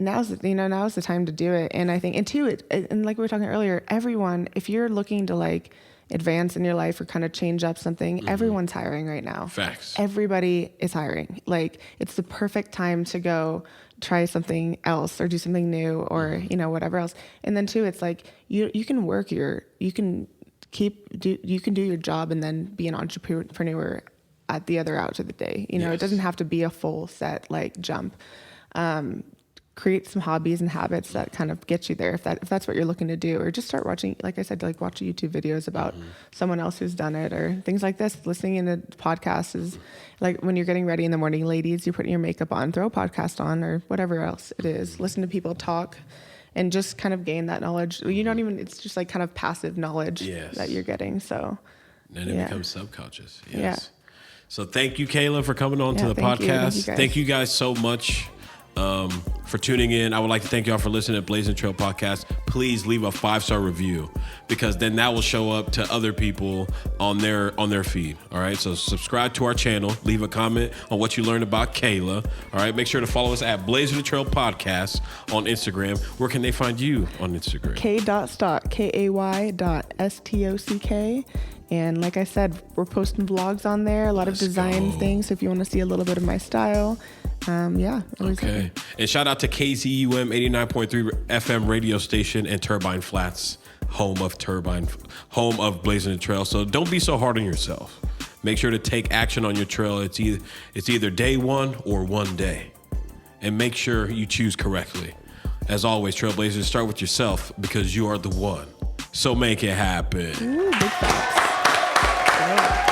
now's the time to do it. And I think, and two, and like we were talking earlier, everyone, if you're looking to like advance in your life or kind of change up something, everyone's hiring right now. Facts. Everybody is hiring. Like it's the perfect time to go try something else or do something new or, whatever else. And then two, it's like you can do your job and then be an entrepreneur at the other hours of the day. It doesn't have to be a full set like jump. Create some hobbies and habits that kind of get you there if that's what you're looking to do, or just start watching, like I said, like watch YouTube videos about someone else who's done it or things like this. Listening in a podcast is like when you're getting ready in the morning, ladies, you're putting your makeup on, throw a podcast on or whatever else it is. Listen to people talk and just kind of gain that knowledge. It's just like kind of passive knowledge that you're getting. So And it becomes subconscious. Yes. Yeah. So thank you, Kayla, for coming on to the podcast. Thank you guys so much for tuning in. I would like to thank y'all for listening to Blazin A Trail Podcast. Please leave a 5-star review, because then that will show up to other people on their feed. All right. So subscribe to our channel. Leave a comment on what you learned about Kayla. All right. Make sure to follow us at Blazin A Trail Podcast on Instagram. Where can they find you on Instagram? K.Stock, KAY.STOCK. And like I said, we're posting vlogs on there, a lot of design things. So if you want to see a little bit of my style, Okay. And shout out to KZUM 89.3 FM radio station and Turbine Flats, home of Blazin A Trail. So don't be so hard on yourself. Make sure to take action on your trail. It's either day one or one day. And make sure you choose correctly. As always, Trailblazers, start with yourself, because you are the one. So make it happen. Ooh, big facts. Yeah.